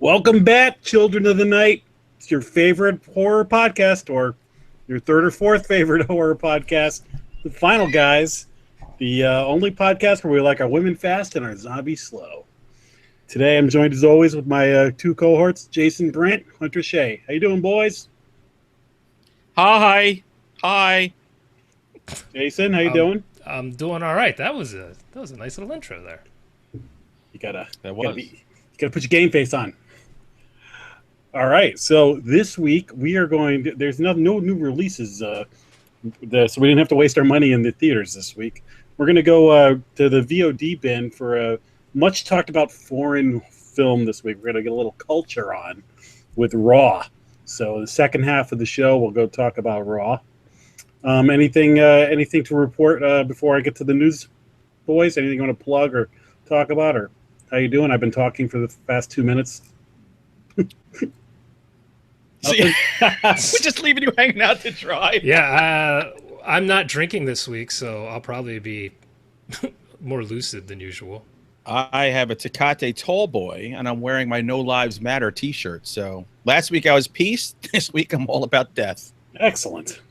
Welcome back, Children of the Night. It's your favorite horror podcast, or your third or fourth favorite horror podcast. The Final Guys, the only podcast where we like our women fast and our zombies slow. Today, I'm joined as always with my two cohorts, Jason Brant, Hunter Shea. How you doing, boys? Hi. Jason, how you doing? I'm doing all right. That was a nice little intro there. You gotta put your game face on. All right, so this week we are going to, there's no new releases, so we didn't have to waste our money in the theaters this week. We're going to go to the VOD bin for a much talked about foreign film this week. We're going to get a little culture on with Raw. So the second half of the show, we'll go talk about Raw. Anything to report before I get to the news, boys? Anything you want to plug or talk about, or how you doing? I've been talking for the past 2 minutes. We're just leaving you hanging out to dry. Yeah, I'm not drinking this week, so I'll probably be more lucid than usual. I have a Tecate tall boy, and I'm wearing my No Lives Matter t-shirt. So last week I was peace. This week I'm all about death. Excellent.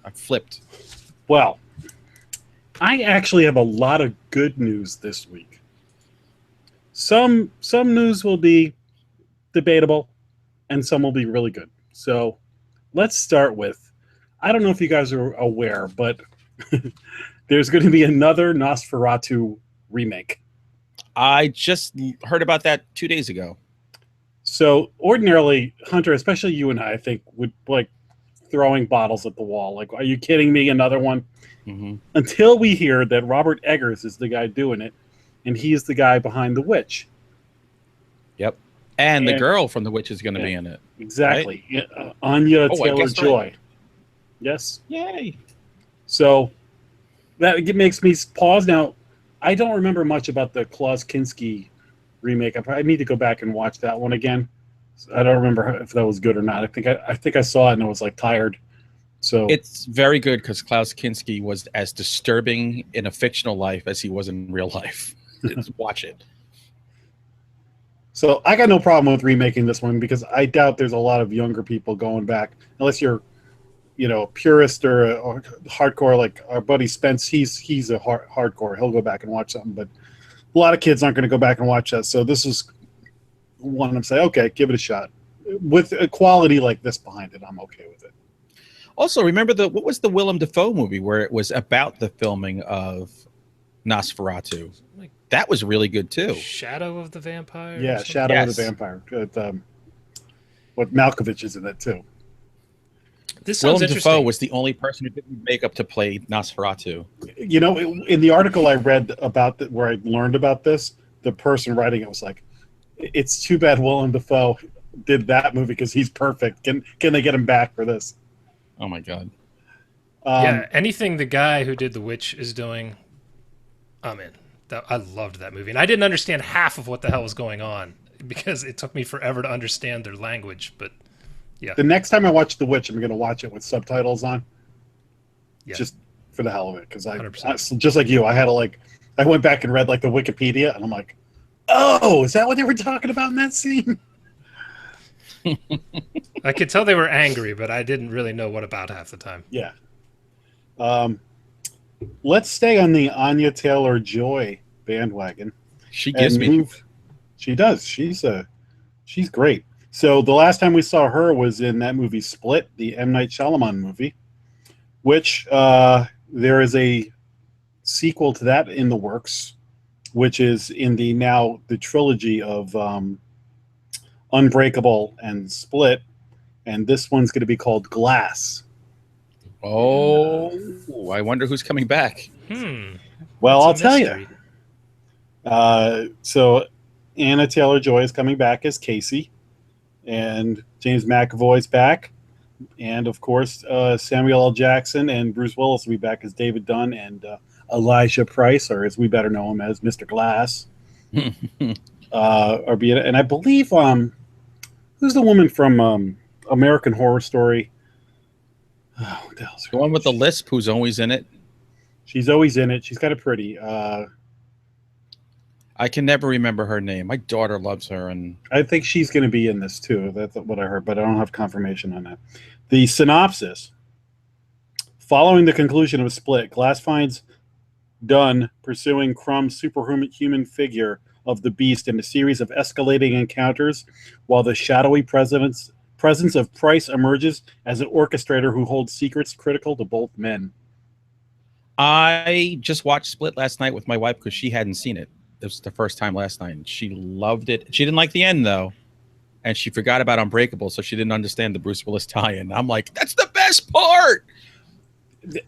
I flipped. Well, I actually have a lot of good news this week. Some news will be debatable, and some will be really good. So let's start with, I don't know if you guys are aware, but there's going to be another Nosferatu remake. I just heard about that 2 days ago. So ordinarily, Hunter, especially you and I think, would like throwing bottles at the wall. Like, are you kidding me? Another one? Mm-hmm. Until we hear that Robert Eggers is the guy doing it, and he's the guy behind The Witch. Yep. And the girl from The Witch is going to be in it. Exactly. Right? Yeah, Anya Taylor-Joy. Right. Yes. Yay. So that makes me pause. Now, I don't remember much about the Klaus Kinski remake. I need to go back and watch that one again. I don't remember if that was good or not. I think I saw it and I was like tired. So it's very good because Klaus Kinski was as disturbing in a fictional life as he was in real life. Watch it. So I got no problem with remaking this one because I doubt there's a lot of younger people going back, unless you're, a purist or hardcore like our buddy Spence. He's a hardcore. He'll go back and watch something, but a lot of kids aren't going to go back and watch that. So this is one I'm saying, okay, give it a shot. With a quality like this behind it, I'm okay with it. Also, remember what was the Willem Dafoe movie where it was about the filming of Nosferatu? That was really good too. Shadow of the Vampire? Yeah, Shadow of the Vampire. What Malkovich is in it too. This sounds Willem interesting. Dafoe was the only person who didn't make up to play Nosferatu. In the article I read about where I learned about this, the person writing it was like, "It's too bad Willem Dafoe did that movie because he's perfect. Can they get him back for this?" Oh my god. Yeah, anything the guy who did The Witch is doing, I'm in. I loved that movie, and I didn't understand half of what the hell was going on because it took me forever to understand their language. But yeah, the next time I watch The Witch, I'm going to watch it with subtitles on, just for the hell of it. Because I just like you, I had to I went back and read the Wikipedia, and I'm like, oh, is that what they were talking about in that scene? I could tell they were angry, but I didn't really know what about half the time. Yeah. Let's stay on the Anya Taylor-Joy bandwagon. She gives me. She does. She's great. So the last time we saw her was in that movie Split, the M. Night Shyamalan movie, which there is a sequel to that in the works, which is in the trilogy of Unbreakable and Split, and this one's going to be called Glass. Oh, I wonder who's coming back. Well, I'll tell you. So Anna Taylor-Joy is coming back as Casey, and James McAvoy's back, and of course Samuel L. Jackson and Bruce Willis will be back as David Dunn, and Elijah Price, or as we better know him as Mr. Glass, are being. And I believe who's the woman from American Horror Story? Oh, what the hell's her The one name? with the lisp who's always in it. She's always in it. She's kind of pretty. I can never remember her name. My daughter loves her, and I think she's going to be in this too. That's what I heard, but I don't have confirmation on that. The synopsis: following the conclusion of Split, Glass finds Dunn pursuing Crumb's superhuman figure of the Beast in a series of escalating encounters, while the shadowy presence of Price emerges as an orchestrator who holds secrets critical to both men. I just watched Split last night with my wife because she hadn't seen it. It was the first time last night, and she loved it. She didn't like the end, though, and she forgot about Unbreakable, so she didn't understand the Bruce Willis tie-in. I'm like, that's the best part!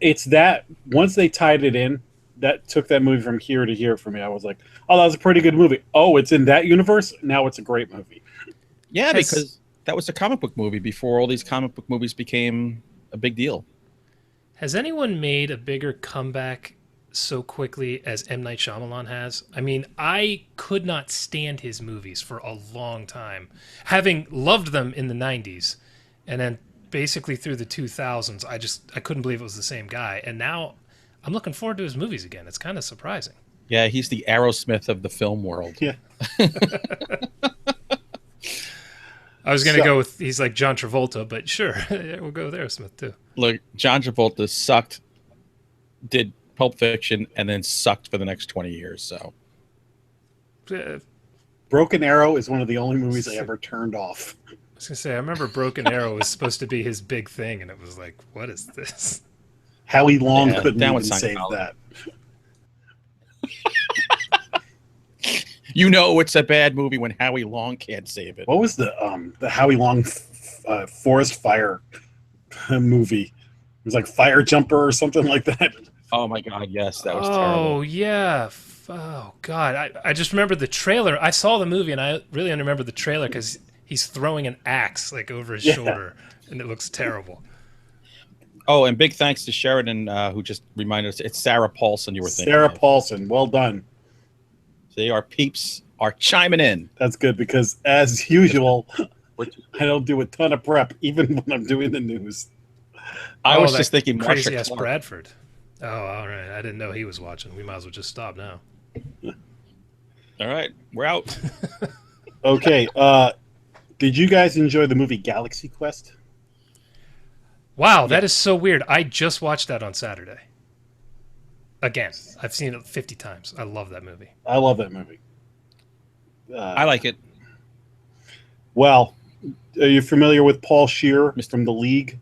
It's that, once they tied it in, that took that movie from here to here for me. I was like, oh, that was a pretty good movie. Oh, it's in that universe? Now it's a great movie. Yeah, because that was a comic book movie before all these comic book movies became a big deal. Has anyone made a bigger comeback so quickly as M. Night Shyamalan has? I mean, I could not stand his movies for a long time, having loved them in the 90s, and then basically through the 2000s, I couldn't believe it was the same guy. And now I'm looking forward to his movies again. It's kind of surprising. Yeah, he's the Aerosmith of the film world. Yeah. I was going to go with, he's like John Travolta, but sure, we'll go with Aerosmith too. Look, John Travolta sucked, did Pulp Fiction, and then sucked for the next 20 years. So, Broken Arrow is one of the only movies I ever turned off. I was going to say, I remember Broken Arrow was supposed to be his big thing, and it was like, what is this? Howie Long couldn't even save that. You know it's a bad movie when Howie Long can't save it. What was the Howie Long forest fire movie? It was like Fire Jumper or something like that. Oh my God, yes, that was terrible. Oh yeah. Oh God, I just remember the trailer. I saw the movie and I really only remember the trailer because he's throwing an axe like over his shoulder, and it looks terrible. Oh, and big thanks to Sheridan who just reminded us it's Sarah Paulson you were thinking. Sarah Paulson, well done. See, our peeps are chiming in. That's good because, as usual, I don't do a ton of prep, even when I'm doing the news. I was just thinking crazy ass Bradford. Oh, all right. I didn't know he was watching. We might as well just stop now. All right, we're out. Okay. Did you guys enjoy the movie Galaxy Quest? Wow, that is so weird. I just watched that on Saturday. Again, I've seen it 50 times. I love that movie. I love that movie. I like it. Well, are you familiar with Paul Scheer from The League?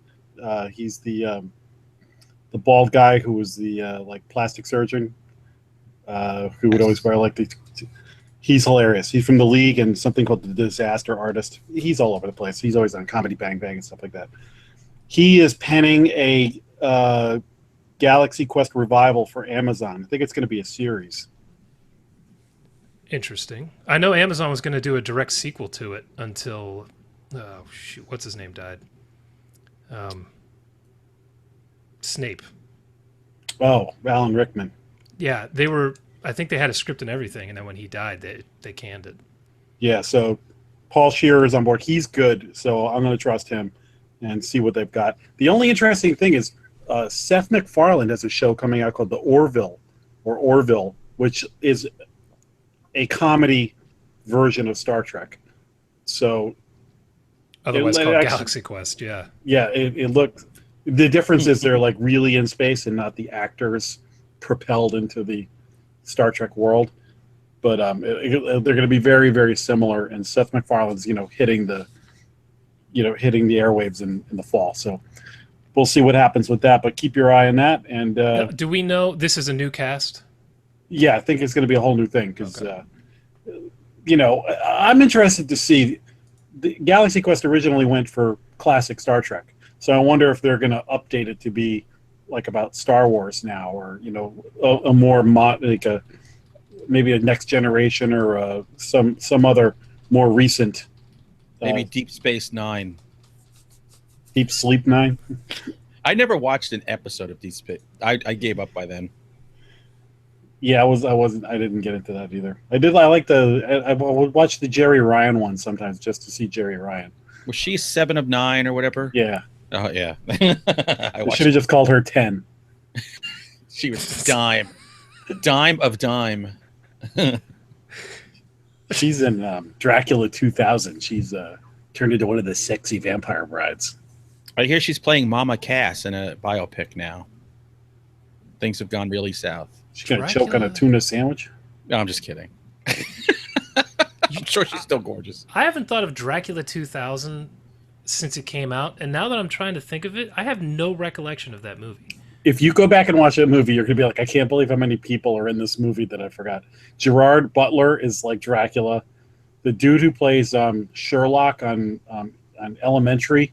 He's the bald guy who was the like plastic surgeon who would always wear like the. He's hilarious. He's from The League and something called The Disaster Artist. He's all over the place. He's always on Comedy Bang Bang and stuff like that. He is penning a Galaxy Quest revival for Amazon. I think it's going to be a series. Interesting. I know Amazon was going to do a direct sequel to it until, oh shoot, what's his name died? Snape. Oh, Alan Rickman. Yeah, they were. I think they had a script and everything, and then when he died, they canned it. Yeah, so Paul Scheer is on board. He's good, so I'm going to trust him and see what they've got. The only interesting thing is Seth MacFarlane has a show coming out called The Orville, which is a comedy version of Star Trek. So, otherwise called Galaxy Quest, yeah. Yeah, it looked. The difference is they're like really in space and not the actors propelled into the Star Trek world. But they're going to be very, very similar. And Seth MacFarlane's, hitting the airwaves in the fall. So we'll see what happens with that. But keep your eye on that. And now, do we know this is a new cast? Yeah, I think it's going to be a whole new thing because, I'm interested to see. The Galaxy Quest originally went for classic Star Trek. So I wonder if they're going to update it to be like about Star Wars now, or a more maybe a Next Generation or some other more recent. Maybe Deep Space Nine. Deep Sleep Nine. I never watched an episode of Deep Space. I gave up by then. Yeah, I didn't get into that either. I would watch the Jerry Ryan one sometimes just to see Jerry Ryan. Was she 7 of 9 or whatever? Yeah. Oh yeah. I should have just called her 10. She was dime of dime. She's in Dracula 2000. She's turned into one of the sexy vampire brides. I hear she's playing Mama Cass in a biopic now. Things have gone really south. She's going to choke on a tuna sandwich? No, I'm just kidding. I'm sure she's still gorgeous. I haven't thought of Dracula 2000 since it came out, and now that I'm trying to think of it, I have no recollection of that movie. If you go back and watch that movie, you're going to be like, I can't believe how many people are in this movie that I forgot. Gerard Butler is like Dracula. The dude who plays Sherlock on Elementary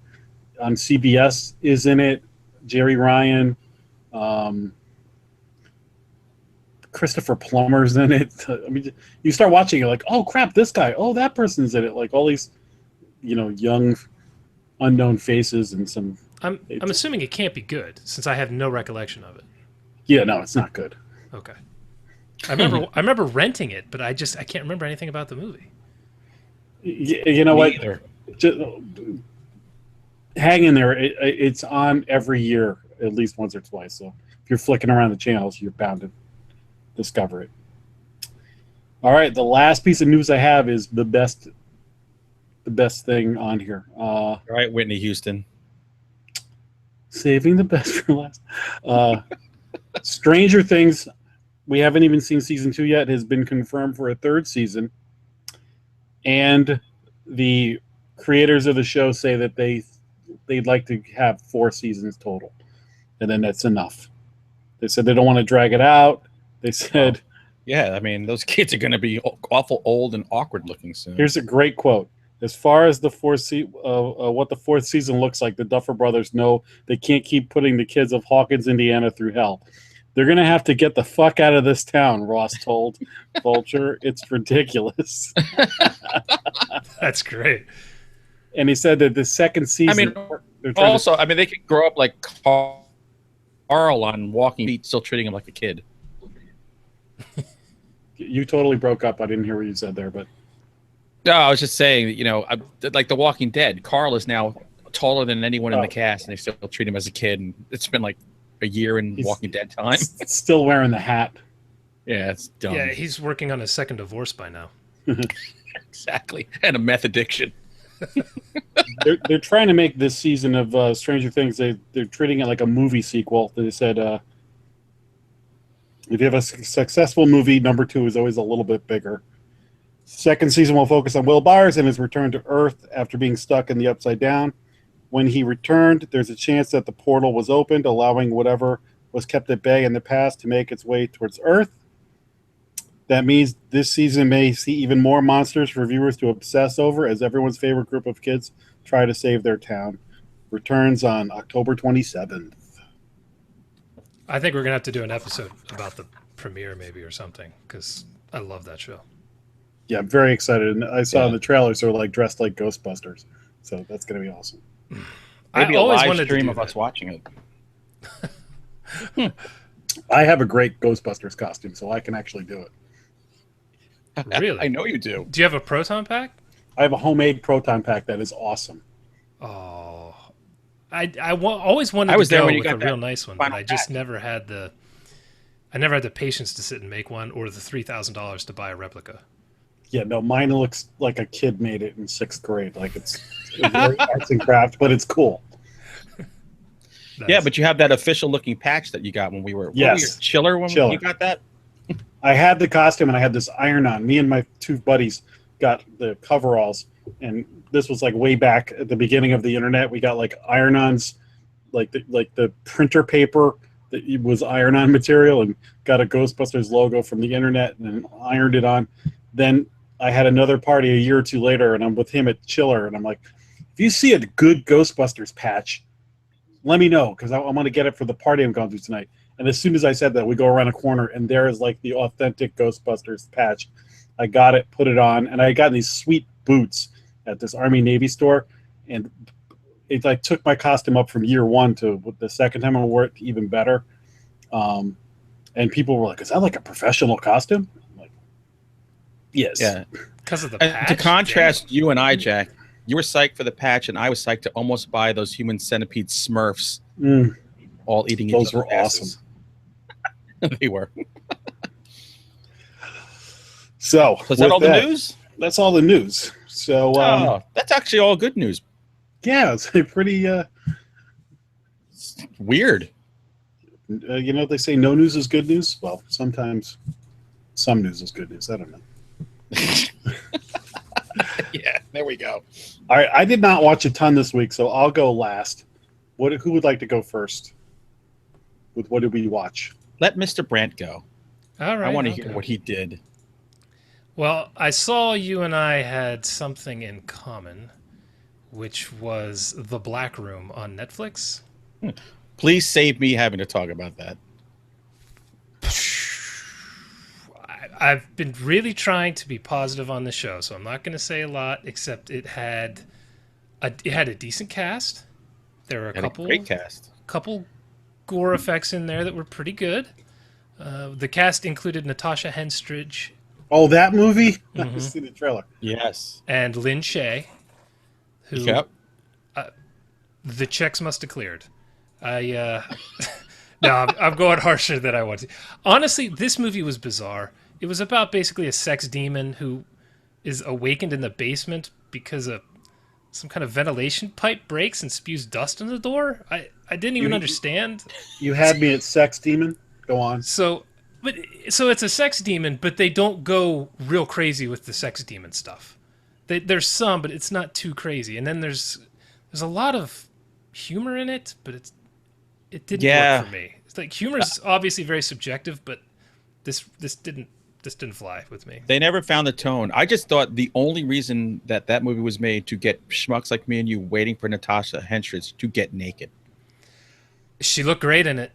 on CBS is in it. Jerry Ryan. Christopher Plummer's in it. I mean, you start watching, you're like, oh, crap, this guy. Oh, that person's in it. Like all these, young, unknown faces and some... I'm assuming it can't be good since I have no recollection of it. Yeah, no, it's not good. Okay. I remember renting it, but I can't remember anything about the movie. You know what? Just hang in there. It's on every year, at least once or twice. So if you're flicking around the channels, you're bound to discover it. All right, the last piece of news I have is the best thing on here. All right, Whitney Houston. Saving the best for last. Stranger Things, we haven't even seen season 2 yet, has been confirmed for a 3rd season. And the creators of the show say that they'd like to have 4 seasons total. And then that's enough. They said they don't want to drag it out. They said... Yeah, I mean, those kids are going to be awful old and awkward looking soon. Here's a great quote. As far as the what the 4th season looks like, the Duffer Brothers know they can't keep putting the kids of Hawkins, Indiana through hell. They're going to have to get the fuck out of this town, Ross told Vulture. It's ridiculous. That's great. And he said that the 2nd season... they could grow up like Carl on Walking Dead, still treating him like a kid. You totally broke up. I didn't hear what you said there, but... No, I was just saying that, like The Walking Dead, Carl is now taller than anyone in the cast, and they still treat him as a kid. And it's been like a year in Walking Dead time. Still wearing the hat. Yeah, it's dumb. Yeah, he's working on his 2nd divorce by now. Exactly, and a meth addiction. They're trying to make this season of Stranger Things. They're treating it like a movie sequel. They said if you have a successful movie, number 2 is always a little bit bigger. 2nd season will focus on Will Byers and his return to Earth after being stuck in the Upside Down. When he returned, there's a chance that the portal was opened, allowing whatever was kept at bay in the past to make its way towards Earth. That means this season may see even more monsters for viewers to obsess over as everyone's favorite group of kids try to save their town. Returns on October 27th. I think we're going to have to do an episode about the premiere maybe or something because I love that show. Yeah, I'm very excited. And I saw in the trailers they're like dressed like Ghostbusters. So that's going to be awesome. Maybe a live stream of us watching it. I have a great Ghostbusters costume, so I can actually do it. Really? I know you do. Do you have a proton pack? I have a homemade proton pack that is awesome. Oh, I always wanted to go with a real nice one, but I just never had the patience to sit and make one or the $3,000 to buy a replica. Yeah, no, mine looks like a kid made it in 6th grade. Like it's very arts and craft, but it's cool. Nice. Yeah, but you have that official looking patch that you got when we were Chiller when you got that. I had the costume and I had this iron-on. Me and my 2 buddies got the coveralls, and this was like way back at the beginning of the internet. We got like iron-ons, like the printer paper that was iron-on material, and got a Ghostbusters logo from the internet and then ironed it on. Then I had another party a year or 2 later, and I'm with him at Chiller, and I'm like, if you see a good Ghostbusters patch, let me know, because I want to get it for the party I'm going to tonight. And as soon as I said that, we go around a corner, and there is like the authentic Ghostbusters patch. I got it, put it on, and I got these sweet boots at this Army-Navy store, and it like took my costume up from year 1 to the 2nd time I wore it even better. And people were like, is that like a professional costume? Yes. Yeah. Because of the patch. To contrast you and I, Jack, you were psyched for the patch, and I was psyched to almost buy those human centipede Smurfs, all eating each other's Those were awesome. They were. So is that all the news? that's all the news. So that's actually all good news. Yeah, it's pretty weird. You know, they say no news is good news. Well, sometimes some news is good news. I don't know. Yeah, there we go. All right, I did not watch a ton this week, so I'll go last. Who would like to go first? With what did we watch? Let Mr. Brant go. All right. I want to hear what he did. Well, I saw you and I had something in common, which was The Black Room on Netflix. Please save me having to talk about that. I've been really trying to be positive on the show, so I'm not going to say a lot, except it had a decent cast. There were a great cast. Couple gore effects in there that were pretty good. The cast included Natasha Henstridge. Oh, that movie? Mm-hmm. I see the trailer. Yes. And Lynn Shay, who the checks must have cleared. No, I'm going harsher than I want to. Honestly, this movie was bizarre. It was about basically a sex demon who is awakened in the basement because some kind of ventilation pipe breaks and spews dust in the door. I didn't even understand. You had me at sex demon. Go on. So it's a sex demon, but they don't go real crazy with the sex demon stuff. There's some, but it's not too crazy. And then there's a lot of humor in it, but it didn't work for me. It's like humor is obviously very subjective, but this didn't fly with me. They never found the tone. I just thought the only reason that movie was made to get schmucks like me and you waiting for Natasha Henstridge to get naked. She looked great in it.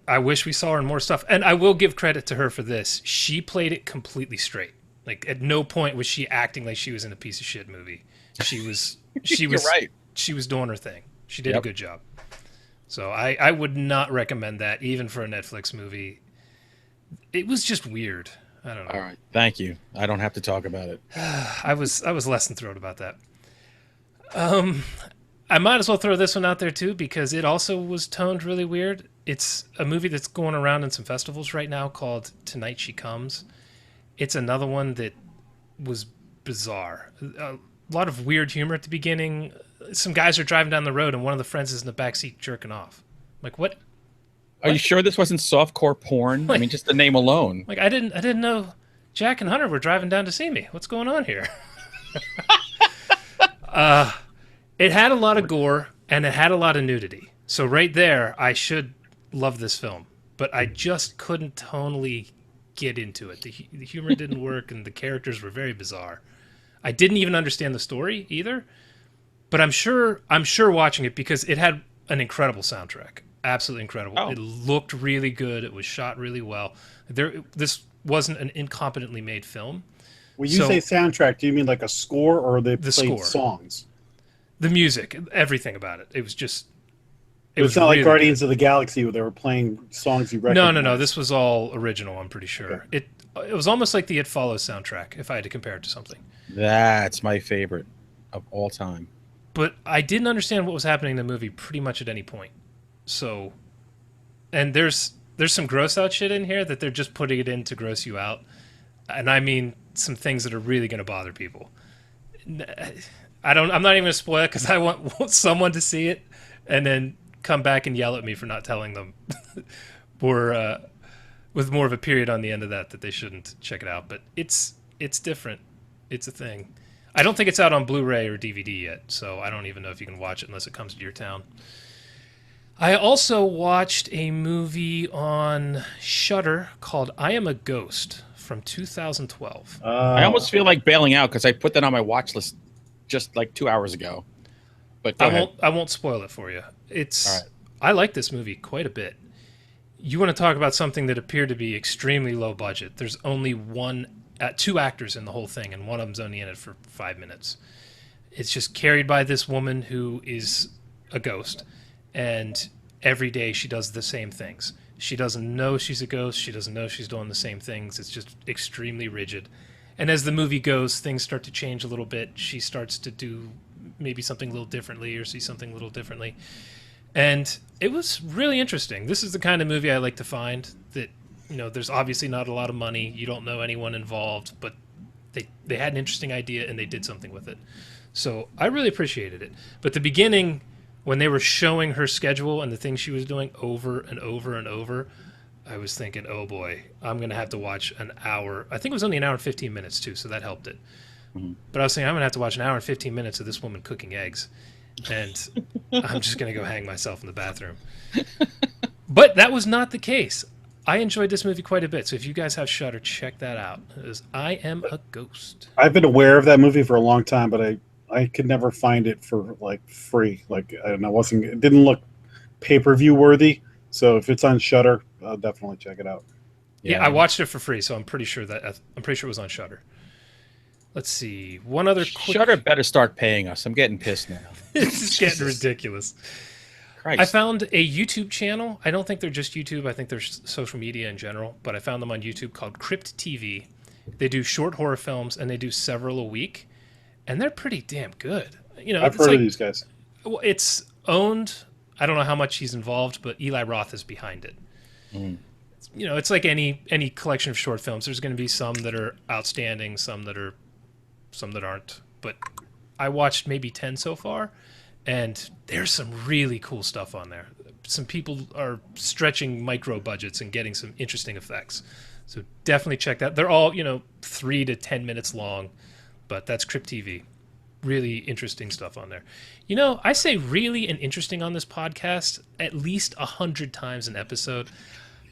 I wish we saw her in more stuff. And I will give credit to her for this. She played it completely straight. Like at no point was she acting like she was in a piece of shit movie. She was right. She was doing her thing. She did a good job. So I would not recommend that even for a Netflix movie. It was just weird. I don't know. All right. Thank you. I don't have to talk about it. I was less than thrilled about that. I might as well throw this one out there too because it also was toned really weird. It's a movie that's going around in some festivals right now called Tonight She Comes. It's another one that was bizarre. A lot of weird humor at the beginning. Some guys are driving down the road and one of the friends is in the backseat jerking off. I'm like, what? Are you sure this wasn't softcore porn? I mean, just the name alone. Like I didn't know Jack and Hunter were driving down to see me. What's going on here? It had a lot of gore and it had a lot of nudity. So right there, I should love this film. But I just couldn't tonally get into it. The humor didn't work and the characters were very bizarre. I didn't even understand the story either. But I'm sure watching it because it had an incredible soundtrack. Absolutely incredible. Oh. It looked really good. It was shot really well. This wasn't an incompetently made film. When you say soundtrack, do you mean like a score or they played score. Songs? The music, everything about it. It was just... It's not really like Guardians of the Galaxy where they were playing songs you recognize. No. This was all original, I'm pretty sure. Okay. It was almost like the It Follows soundtrack, if I had to compare it to something. That's my favorite of all time. But I didn't understand what was happening in the movie pretty much at any point. So, and there's some gross out shit in here that they're just putting it in to gross you out. And I mean some things that are really going to bother people. I'm not even going to spoil it because I want someone to see it and then come back and yell at me for not telling them or with more of a period on the end of that they shouldn't check it out. But it's different. It's a thing. I don't think it's out on Blu-ray or DVD yet, so I don't even know if you can watch it unless it comes to your town. I also watched a movie on Shudder called I Am a Ghost from 2012. I almost feel like bailing out because I put that on my watch list just like 2 hours ago. But I won't spoil it for you. I like this movie quite a bit. You want to talk about something that appeared to be extremely low budget. There's only two actors in the whole thing, and one of them's only in it for 5 minutes. It's just carried by this woman who is a ghost. And every day she does the same things. She doesn't know she's a ghost. She doesn't know she's doing the same things. It's just extremely rigid. And as the movie goes, things start to change a little bit. She starts to do maybe something a little differently or see something a little differently. And it was really interesting. This is the kind of movie I like to find that, there's obviously not a lot of money. You don't know anyone involved, but They had an interesting idea and they did something with it. So I really appreciated it. But the beginning, when they were showing her schedule and the things she was doing over and over and over, I was thinking, oh boy, I'm going to have to watch an hour. I think it was only an hour and 15 minutes too, so that helped it. But I was thinking, I'm going to have to watch an hour and 15 minutes of this woman cooking eggs. And I'm just going to go hang myself in the bathroom. But that was not the case. I enjoyed this movie quite a bit. So if you guys have Shudder, check that out. It is I Am a Ghost. I've been aware of that movie for a long time, but I could never find it for like free. Like, I don't know, it didn't look pay-per-view worthy. So if it's on Shudder, I'll definitely check it out. Yeah, I watched it for free, so I'm pretty sure it was on Shudder. Let's see. One other quick... Shudder better start paying us. I'm getting pissed now. It's getting ridiculous. Christ. I found a YouTube channel. I don't think they're just YouTube. I think they're social media in general. But I found them on YouTube called CryptTV. They do short horror films, and they do several a week. And they're pretty damn good. You know, I've heard of these guys. Well, it's owned. I don't know how much he's involved, but Eli Roth is behind it. You know, it's like any collection of short films. There's going to be some that are outstanding, some that aren't. But I watched maybe 10 so far, and there's some really cool stuff on there. Some people are stretching micro budgets and getting some interesting effects. So definitely check that. They're all, 3 to 10 minutes long, but that's CryptTV. Really interesting stuff on there. I say really and interesting on this podcast at least 100 times an episode.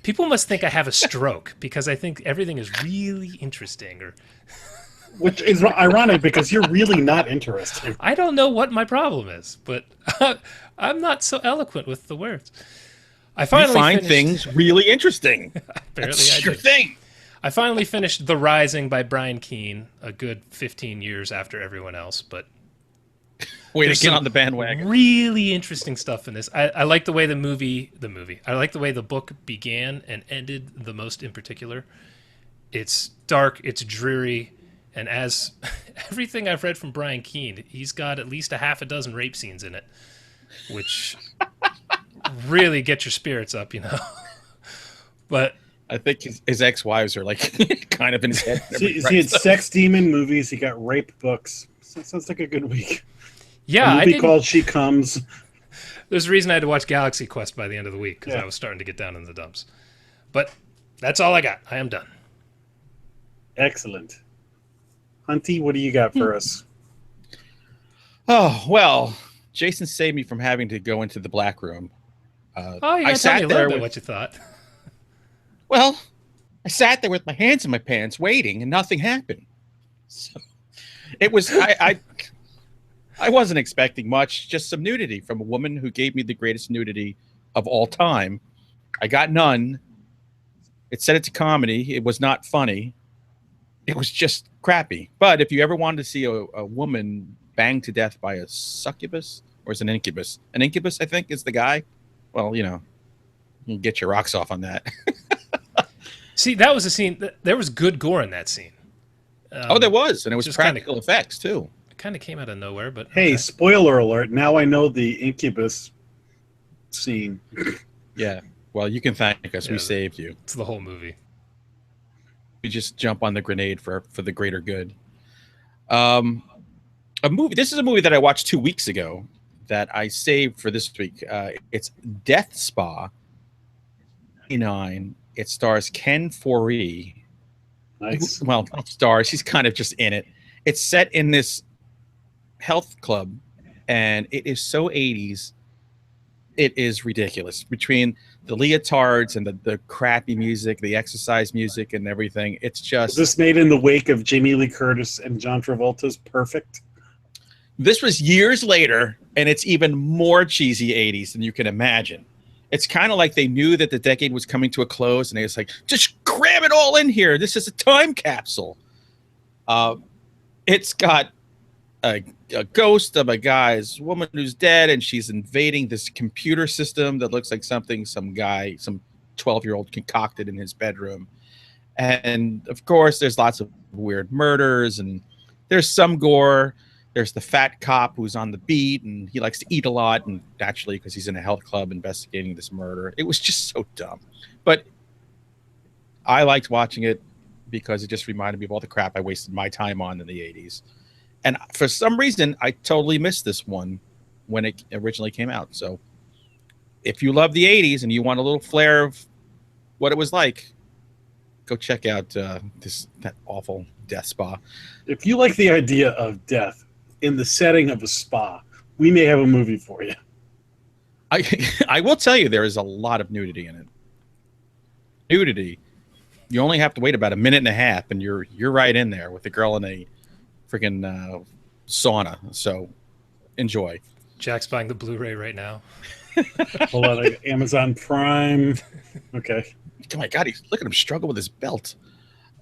People must think I have a stroke because I think everything is really interesting. Which is ironic because you're really not interesting. I don't know what my problem is, but I'm not so eloquent with the words. I finally find things really interesting. Apparently, That's your thing. I finally finished The Rising by Brian Keene, a good 15 years after everyone else, but way to get on the bandwagon. Really interesting stuff in this. I like the way the movie. I like the way the book began and ended. The most in particular, it's dark, it's dreary. And as everything I've read from Brian Keene, he's got at least a half a dozen rape scenes in it, which really get your spirits up, But I think his ex-wives are like kind of in his head. He had sex demon movies. He got rape books. So sounds like a good week. Yeah, a movie called She Comes. There's a reason I had to watch Galaxy Quest by the end of the week because I was starting to get down in the dumps. But that's all I got. I am done. Excellent. Hunty, what do you got for us? Oh, well, Jason saved me from having to go into the black room. You gotta tell me a little bit what you thought. Well, I sat there with my hands in my pants waiting, and nothing happened. So it was I wasn't expecting much, just some nudity from a woman who gave me the greatest nudity of all time. I got none. It said it's a comedy. It was not funny. It was just crappy. But if you ever wanted to see a woman banged to death by a succubus, or is it an incubus? An incubus, I think, is the guy. Well, you can get your rocks off on that. See, that was a scene. There was good gore in that scene. There was. And it was practical effects, too. It kind of came out of nowhere. But hey, spoiler alert. Now I know the incubus scene. Yeah. Well, you can thank us. We saved you. It's the whole movie. We just jump on the grenade for the greater good. This is a movie that I watched 2 weeks ago that I saved for this week. It's Death Spa 9. It stars Ken Foree. Nice. Well, stars. He's kind of just in it. It's set in this health club, and it is so 80s. It is ridiculous. Between the leotards and the crappy music, the exercise music and everything, it's just... Was this made in the wake of Jamie Lee Curtis and John Travolta's Perfect? This was years later, and it's even more cheesy 80s than you can imagine. It's kind of like they knew that the decade was coming to a close, and they was like, just cram it all in here. This is a time capsule. It's got a ghost of a woman who's dead, and she's invading this computer system that looks like something some 12-year-old concocted in his bedroom. And of course, there's lots of weird murders, and there's some gore. There's the fat cop who's on the beat, and he likes to eat a lot, and naturally, because he's in a health club investigating this murder. It was just so dumb. But I liked watching it. because it just reminded me of all the crap I wasted my time on in the 80s. And for some reason, I totally missed this one when it originally came out. So if you love the 80s and you want a little flair of what it was like, go check out that awful death spa. If you like the idea of death in the setting of a spa, we may have a movie for you. I will tell you, there is a lot of nudity in it. Nudity. You only have to wait about a minute and a half, and you're right in there with the girl in a freaking sauna. So enjoy. Jack's buying the Blu-ray right now. Hold on, like Amazon Prime. Okay. Oh my God, look at him struggle with his belt.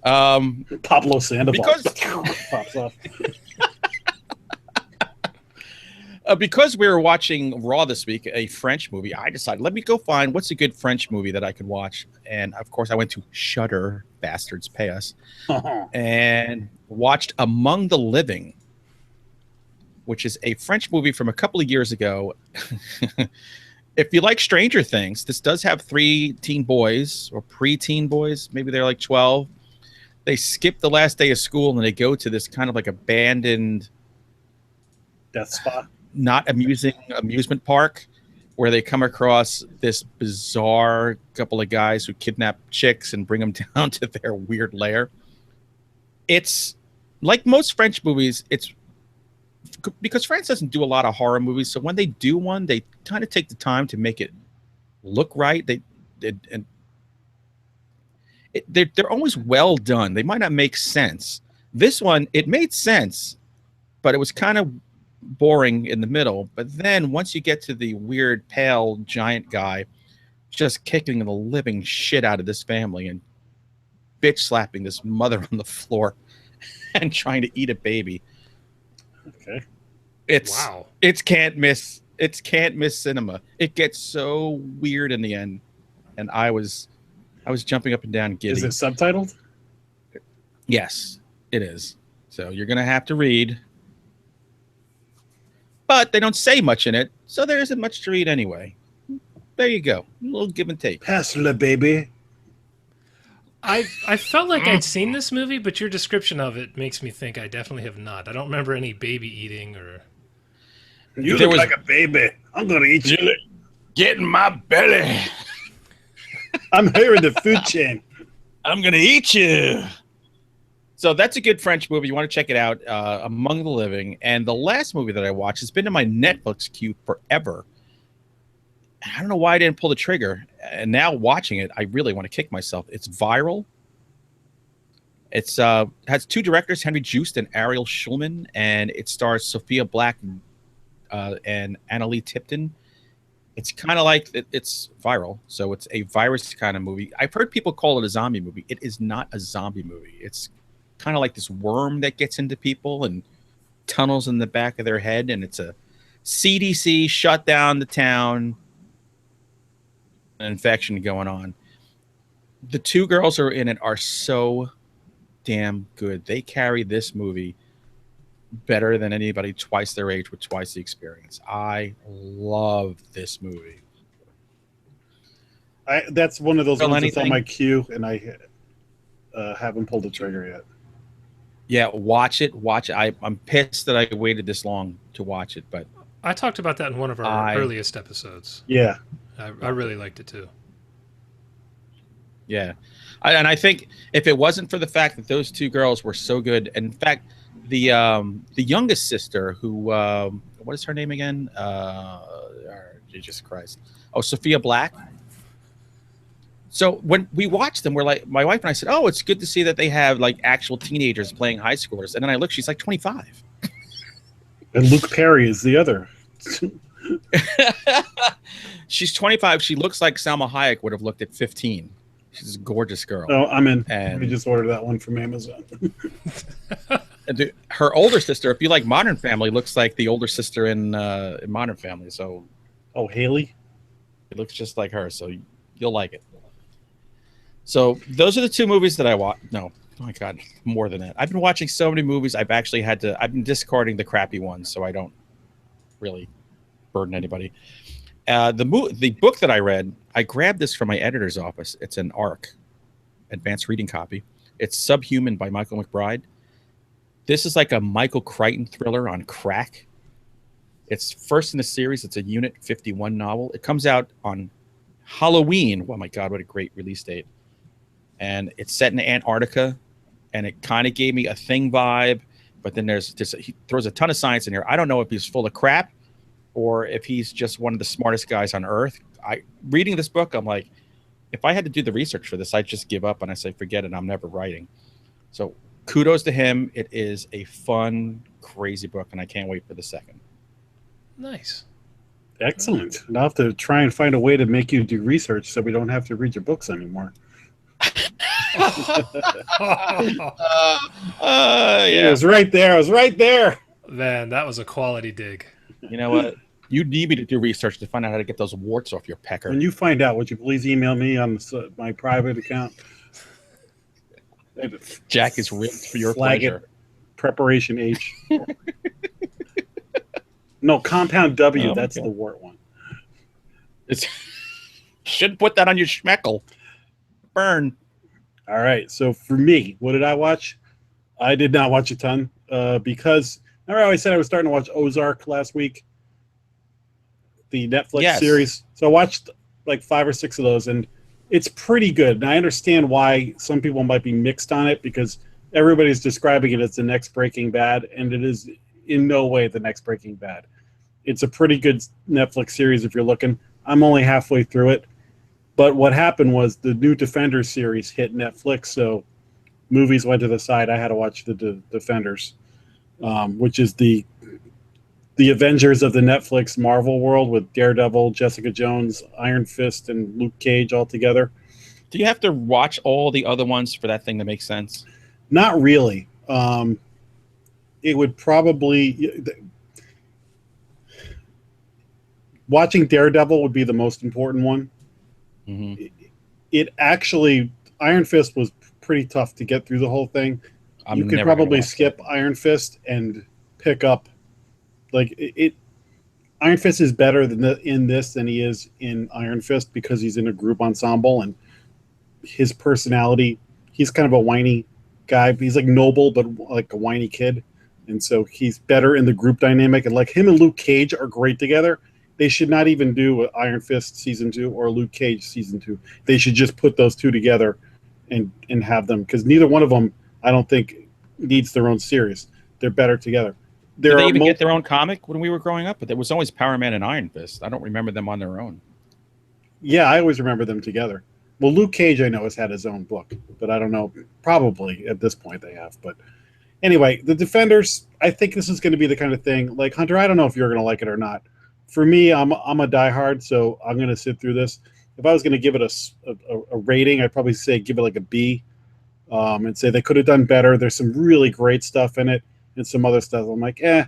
Pablo Sandoval pops off. Because we were watching Raw this week, a French movie, I decided, let me go find what's a good French movie that I could watch. And of course, I went to Shudder, bastards pay us, and watched Among the Living, which is a French movie from a couple of years ago. If you like Stranger Things, this does have 3 teen boys or preteen boys. Maybe they're like 12. They skip the last day of school and they go to this kind of like abandoned death spa, not amusing amusement park, where they come across this bizarre couple of guys who kidnap chicks and bring them down to their weird lair. It's like most French movies. It's because France doesn't do a lot of horror movies, so when they do one, they kind of take the time to make it look right. They're always well done. They might not make sense. This one, it made sense, but it was kind of boring in the middle. But then once you get to the weird pale giant guy just kicking the living shit out of this family and bitch slapping this mother on the floor and trying to eat a baby. Okay. It's can't miss cinema. It gets so weird in the end, and I was jumping up and down giddy. Is it subtitled? Yes, it is. So you're gonna have to read, but they don't say much in it, so there isn't much to read anyway. There you go, a little give and take. Pass the baby. I felt like I'd seen this movie, but your description of it makes me think I definitely have not. I don't remember any baby eating or. You look like a baby. I'm gonna eat you. Get in my belly. I'm here in the food chain. I'm gonna eat you. So that's a good French movie. You want to check it out, Among the Living. And the last movie that I watched has been in my Netflix queue forever. I don't know why I didn't pull the trigger. And now watching it, I really want to kick myself. It's Viral. It's has 2 directors, Henry Joost and Ariel Schulman, and it stars Sophia Black and Annalie Tipton. It's kind of like it's viral, so it's a virus kind of movie. I've heard people call it a zombie movie. It is not a zombie movie. It's kind of like this worm that gets into people and tunnels in the back of their head, and it's a CDC shut down the town. An infection going on. The 2 girls who are in it are so damn good. They carry this movie better than anybody twice their age with twice the experience. I love this movie. That's one of those ones that's on my queue, and I haven't pulled the trigger yet. Yeah, watch it. I'm pissed that I waited this long to watch it, but I talked about that in one of our earliest episodes. Yeah. I really liked it too. Yeah. And I think if it wasn't for the fact that those 2 girls were so good, and in fact, the youngest sister who, what is her name again? Jesus Christ. Oh, Sophia Black. So when we watched them, we're like, my wife and I said, oh, it's good to see that they have like actual teenagers playing high schoolers. And then I look, she's like 25. And Luke Perry is the other. She's 25. She looks like Salma Hayek would have looked at 15. She's a gorgeous girl. Oh, I'm in. And we just ordered that one from Amazon. And her older sister, if you like Modern Family, looks like the older sister in Modern Family. So, oh, Haley, it looks just like her. So you'll like it. So those are the 2 movies that I watched. No, oh my God, more than that. I've been watching so many movies. I've been discarding the crappy ones, so I don't really burden anybody. The book that I read, I grabbed this from my editor's office. It's an ARC, advanced reading copy. It's Subhuman by Michael McBride. This is like a Michael Crichton thriller on crack. It's first in the series. It's a Unit 51 novel. It comes out on Halloween. Oh my God, what a great release date. And it's set in Antarctica, and it kind of gave me a Thing vibe, but then he throws a ton of science in here. I don't know if he's full of crap or if he's just one of the smartest guys on earth. Reading this book, I'm like, if I had to do the research for this, I'd just give up and I say, forget it, I'm never writing. So kudos to him. It is a fun, crazy book, and I can't wait for the second. Nice. Excellent. And I'll have to try and find a way to make you do research so we don't have to read your books anymore. Yeah. It was right there. I was right there. Man, that was a quality dig. You know what? You need me to do research to find out how to get those warts off your pecker. When you find out, would you please email me on my private account? Jack is ripped for your Flag pleasure. It, Preparation H. No, Compound W. That's the wart one. Should put that on your schmeckle. Burn. All right. So for me, what did I watch? I did not watch a ton because remember I said I was starting to watch Ozark last week, the Netflix series. So I watched like 5 or 6 of those, and it's pretty good. And I understand why some people might be mixed on it because everybody's describing it as the next Breaking Bad, and it is in no way the next Breaking Bad. It's a pretty good Netflix series if you're looking. I'm only halfway through it. But what happened was the new Defenders series hit Netflix, so movies went to the side. I had to watch the Defenders, which is the Avengers of the Netflix Marvel world with Daredevil, Jessica Jones, Iron Fist, and Luke Cage all together. Do you have to watch all the other ones for that thing to make sense? Not really. It would probably... Watching Daredevil would be the most important one. Mm-hmm. It actually... Iron Fist was pretty tough to get through the whole thing. You could probably skip Iron Fist and pick up... Iron Fist is better in this than he is in Iron Fist because he's in a group ensemble and his personality, he's kind of a whiny guy. He's like noble, but like a whiny kid. And so he's better in the group dynamic. And like him and Luke Cage are great together. They should not even do Iron Fist season 2 or Luke Cage season 2. They should just put those two together and have them, because neither one of them, I don't think, needs their own series. They're better together. Did they even get their own comic when we were growing up? But there was always Power Man and Iron Fist. I don't remember them on their own. Yeah, I always remember them together. Well, Luke Cage, I know, has had his own book, but I don't know. Probably at this point they have. But anyway, the Defenders, I think this is going to be the kind of thing. Like, Hunter, I don't know if you're going to like it or not. For me, I'm a diehard, so I'm going to sit through this. If I was going to give it a rating, I'd probably say give it like a B, and say they could have done better. There's some really great stuff in it. And some other stuff, I'm like, the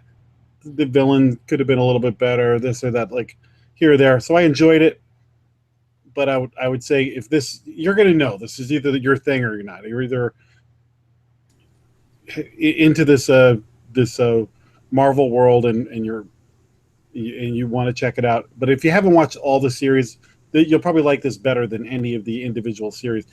villain could have been a little bit better, this or that, like here or there. So I enjoyed it, but I would say if this, you're going to know this is either your thing or you're not. You're either into this Marvel world and you want to check it out. But if you haven't watched all the series, you'll probably like this better than any of the individual series.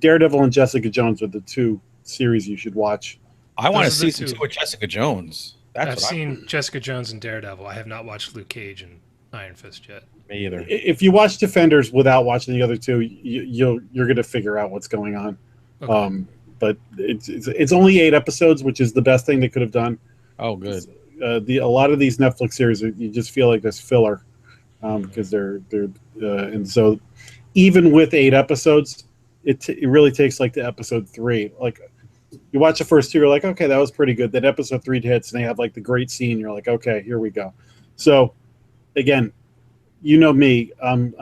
Daredevil and Jessica Jones are the 2 series you should watch. I want to see season 2 with Jessica Jones. I've seen Jessica Jones and Daredevil. I have not watched Luke Cage and Iron Fist yet. Me either. If you watch Defenders without watching the other 2, you're going to figure out what's going on. Okay. But it's only 8 episodes, which is the best thing they could have done. Oh, good. A lot of these Netflix series, you just feel like there's filler because they're and so even with 8 episodes, it really takes like to episode 3. Like you watch the first 2, you're like, okay, that was pretty good. Then episode 3 hits, and they have like the great scene. You're like, okay, here we go. So again, you know me, I'm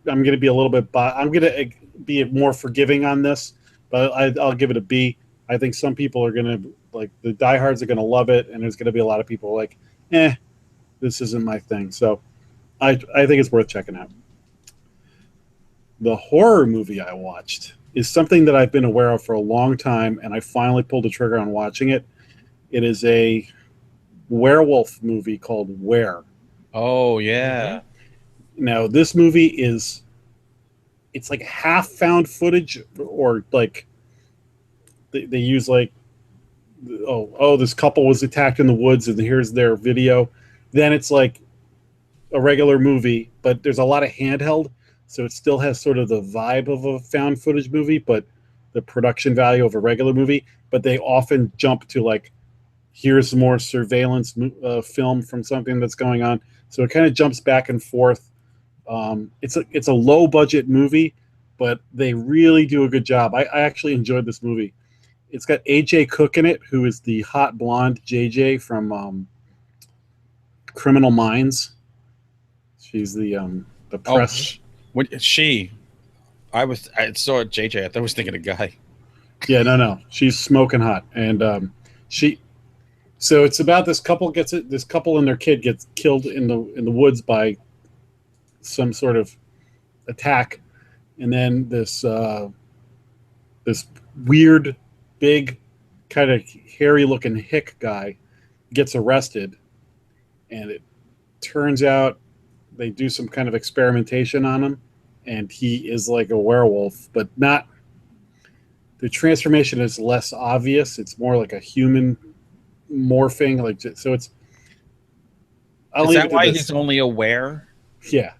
going to be a little bit. I'm going to be more forgiving on this, but I'll give it a B. I think some people are going to like the diehards are going to love it, and there's going to be a lot of people like, this isn't my thing. So I think it's worth checking out. The horror movie I watched is something that I've been aware of for a long time, and I finally pulled the trigger on watching it. It is a werewolf movie called Where. Oh, yeah. Now, this movie it's like half found footage or like they use like, this couple was attacked in the woods and here's their video. Then it's like a regular movie, but there's a lot of handheld, so it still has sort of the vibe of a found footage movie, but the production value of a regular movie. But they often jump to like, here's more surveillance film from something that's going on. So it kind of jumps back and forth. It's a low budget movie, but they really do a good job. I actually enjoyed this movie. It's got AJ Cook in it, who is the hot blonde JJ from Criminal Minds. She's the press. I saw JJ. I thought I was thinking a guy. Yeah, no. She's smoking hot, and So it's about this couple and their kid gets killed in the woods by some sort of attack, and then this weird, big, kind of hairy looking hick guy gets arrested, and it turns out they do some kind of experimentation on him, and he is like a werewolf, but not. The transformation is less obvious. It's more like a human morphing, like, so it's. Is that why he's only aware? Yeah.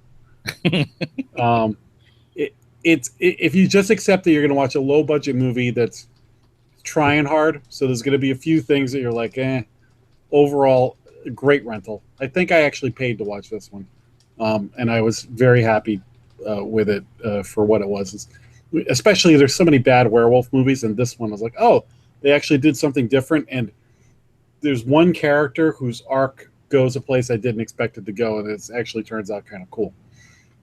It's if you just accept that you're going to watch a low budget movie that's trying hard, so there's going to be a few things that you're like, overall, great rental. I think I actually paid to watch this one, and I was very happy with it for what it was. Especially, there's so many bad werewolf movies, and this one was like, oh, they actually did something different. And there's one character whose arc goes a place I didn't expect it to go, and it actually turns out kind of cool.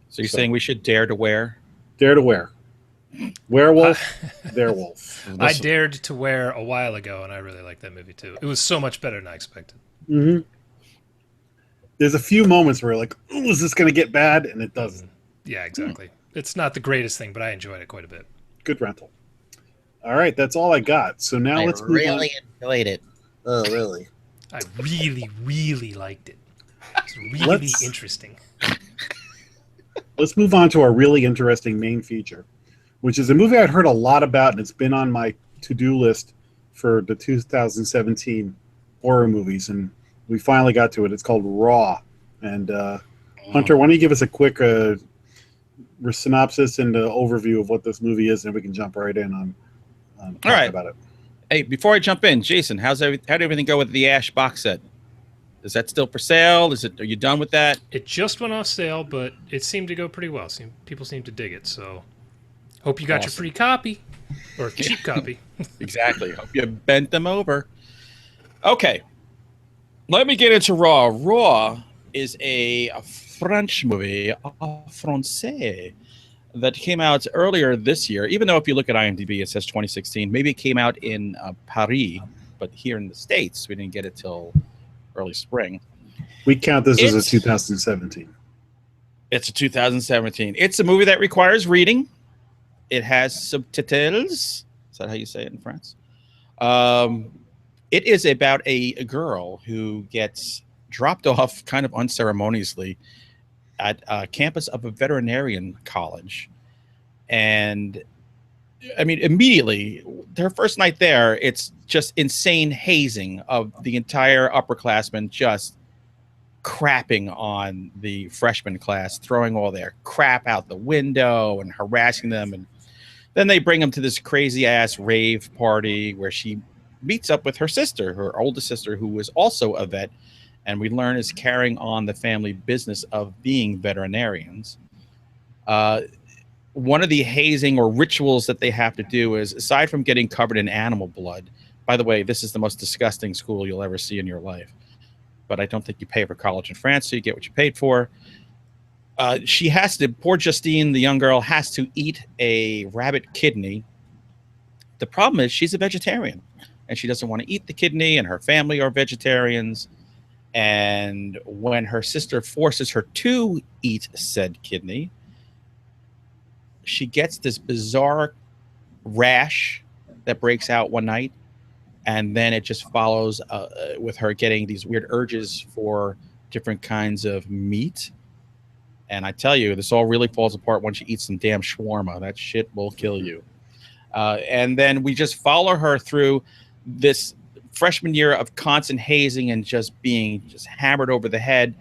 So you're saying we should dare to wear? Dare to wear. Werewolf, werewolf. I dared to wear a while ago, and I really liked that movie too. It was so much better than I expected. Mm-hmm. There's a few moments where you're like, oh, is this going to get bad? And it doesn't. Yeah, exactly. It's not the greatest thing, but I enjoyed it quite a bit. Good rental. All right, that's all I got. So now let's move on. I really enjoyed it. Oh, really? I really, really liked it. It's really interesting. Let's move on to our really interesting main feature, which is a movie I'd heard a lot about, and it's been on my to-do list for the 2017 horror movies, and we finally got to it. It's called Raw. And Hunter, why don't you give us a quick synopsis and overview of what this movie is, and we can jump right in on talking about it. Hey, before I jump in, Jason, how did everything go with the Ash box set? Is that still for sale? Are you done with that? It just went off sale, but it seemed to go pretty well. People seem to dig it. So, hope you got your free copy or cheap copy. Exactly. Hope you bent them over. Okay, let me get into Raw. Raw is a French movie, français, that came out earlier this year. Even though if you look at IMDb, it says 2016. Maybe it came out in Paris, but here in the States, we didn't get it till early spring. We count this as a 2017. It's a 2017. It's a movie that requires reading. It has subtitles. Is that how you say it in France? It is about a girl who gets dropped off kind of unceremoniously at a campus of a veterinarian college. And I mean, immediately, her first night there, it's just insane hazing of the entire upperclassmen, just crapping on the freshman class, throwing all their crap out the window and harassing them. And then they bring them to this crazy ass rave party where she meets up with her sister, her oldest sister, who was also a vet, and we learn is carrying on the family business of being veterinarians. One of the hazing or rituals that they have to do is, aside from getting covered in animal blood, by the way, this is the most disgusting school you'll ever see in your life, but I don't think you pay for college in France, so you get what you paid for. She has to, poor Justine, the young girl, has to eat a rabbit kidney. The problem is she's a vegetarian, and she doesn't want to eat the kidney, and her family are vegetarians. And when her sister forces her to eat said kidney, she gets this bizarre rash that breaks out one night, and then it just follows with her getting these weird urges for different kinds of meat. And I tell you, this all really falls apart once you eat some damn shawarma. That shit will kill you. And then we just follow her through this freshman year of constant hazing and just being just hammered over the head,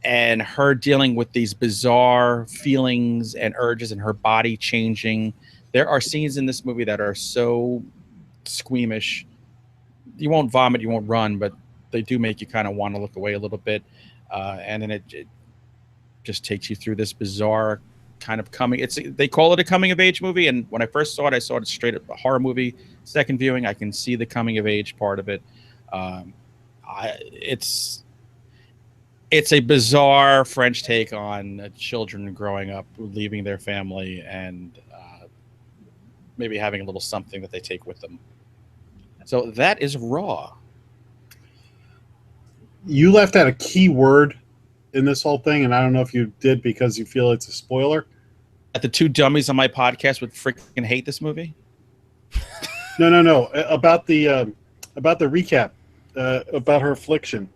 and her dealing with these bizarre feelings and urges and her body changing. There are scenes in this movie that are so squeamish. You won't vomit, you won't run, but they do make you kind of want to look away a little bit. And then it just takes you through this bizarre kind of they call it a coming of age movie. And when I first saw it, I saw it straight up a horror movie. Second viewing, I can see the coming of age part of it. It's a bizarre French take on children growing up, leaving their family, and maybe having a little something that they take with them. So that is Raw. You left out a key word in this whole thing, and I don't know if you did because you feel it's a spoiler. That the two dummies on my podcast would freaking hate this movie? No. About the recap, about her affliction.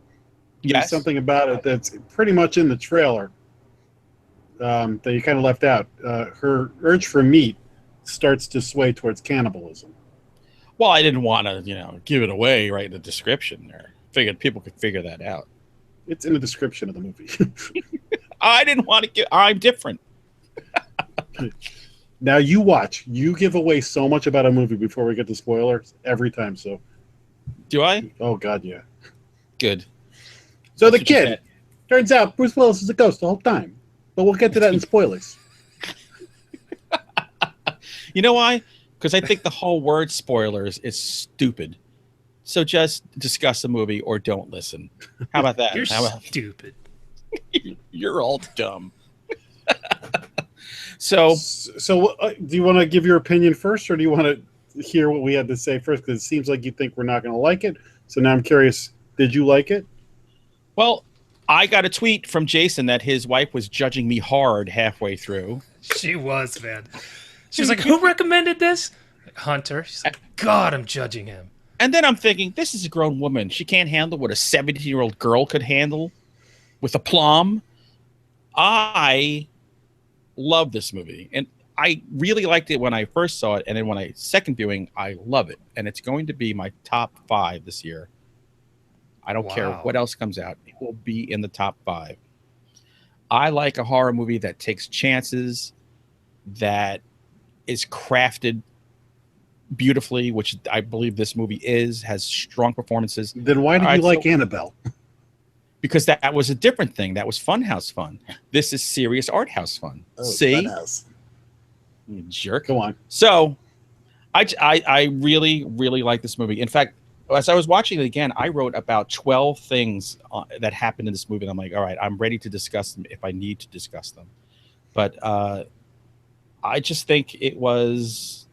Yes. There's something about it that's pretty much in the trailer that you kind of left out. Her urge for meat starts to sway towards cannibalism. Well, I didn't want to, give it away right in the description there. Figured people could figure that out. It's in the description of the movie. I didn't want to I'm different. Now you watch. You give away so much about a movie before we get to spoilers every time. So, do I? Oh God, yeah. Good. So the kid turns out Bruce Willis is a ghost the whole time, but we'll get to that in spoilers. You know why? Because I think the whole word spoilers is stupid. So just discuss the movie or don't listen. How about that? You're stupid. You're all dumb. So do you want to give your opinion first, or do you want to hear what we had to say first? Because it seems like you think we're not going to like it. So now I'm curious, did you like it? Well, I got a tweet from Jason that his wife was judging me hard halfway through. She was, man. She was like, who recommended this? Hunter. She's like, God, I'm judging him. And then I'm thinking, this is a grown woman. She can't handle what a 17-year-old girl could handle with aplomb. I love this movie. And I really liked it when I first saw it. And then when I second viewing, I love it. And it's going to be my top 5 this year. I don't care what else comes out. It will be in the top 5. I like a horror movie that takes chances, that is crafted beautifully, which I believe this movie has strong performances. Then why did you like Annabelle? Because that was a different thing. That was funhouse fun. This is serious art house fun. Oh, see? Funhouse. You jerk. Go on. So I really, really like this movie. In fact, as I was watching it again, I wrote about 12 things that happened in this movie. And I'm like, all right, I'm ready to discuss them if I need to discuss them. But I just think it was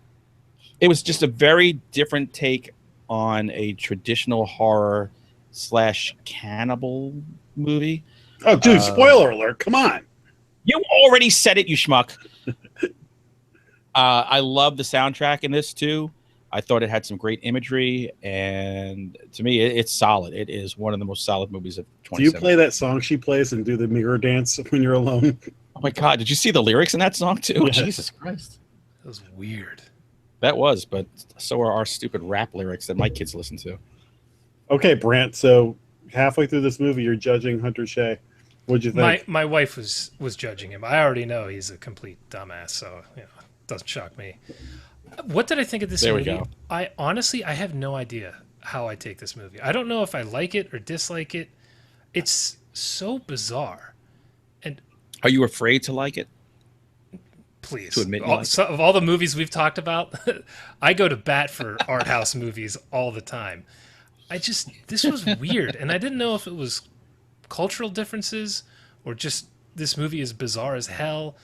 just a very different take on a traditional horror / cannibal movie. Oh, dude, spoiler alert. Come on. You already said it, you schmuck. I love the soundtrack in this, too. I thought it had some great imagery, and to me, it's solid. It is one of the most solid movies of 2017. Do you play that song she plays and do the mirror dance when you're alone? Oh, my God. Did you see the lyrics in that song, too? Yes. Jesus Christ. That was weird. That was, but so are our stupid rap lyrics that my kids listen to. Okay, Brant. So halfway through this movie, you're judging Hunter Shea. What'd you think? My wife was judging him. I already know he's a complete dumbass, so it doesn't shock me. What did I think of this movie? There we go. I honestly have no idea how I take this movie. I don't know if I like it or dislike it. It's so bizarre. And are you afraid to like it? Please. To admit Of all the movies we've talked about, I go to bat for art house movies all the time. This was weird, and I didn't know if it was cultural differences or just this movie is bizarre as hell.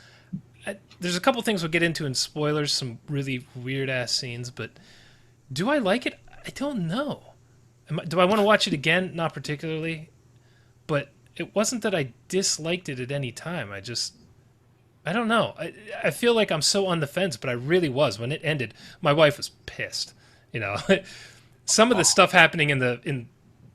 There's a couple things we'll get into in spoilers, some really weird-ass scenes, but do I like it? I don't know. Do I want to watch it again? Not particularly, but it wasn't that I disliked it at any time. I don't know. I feel like I'm so on the fence, but I really was. When it ended, my wife was pissed. Some of the stuff happening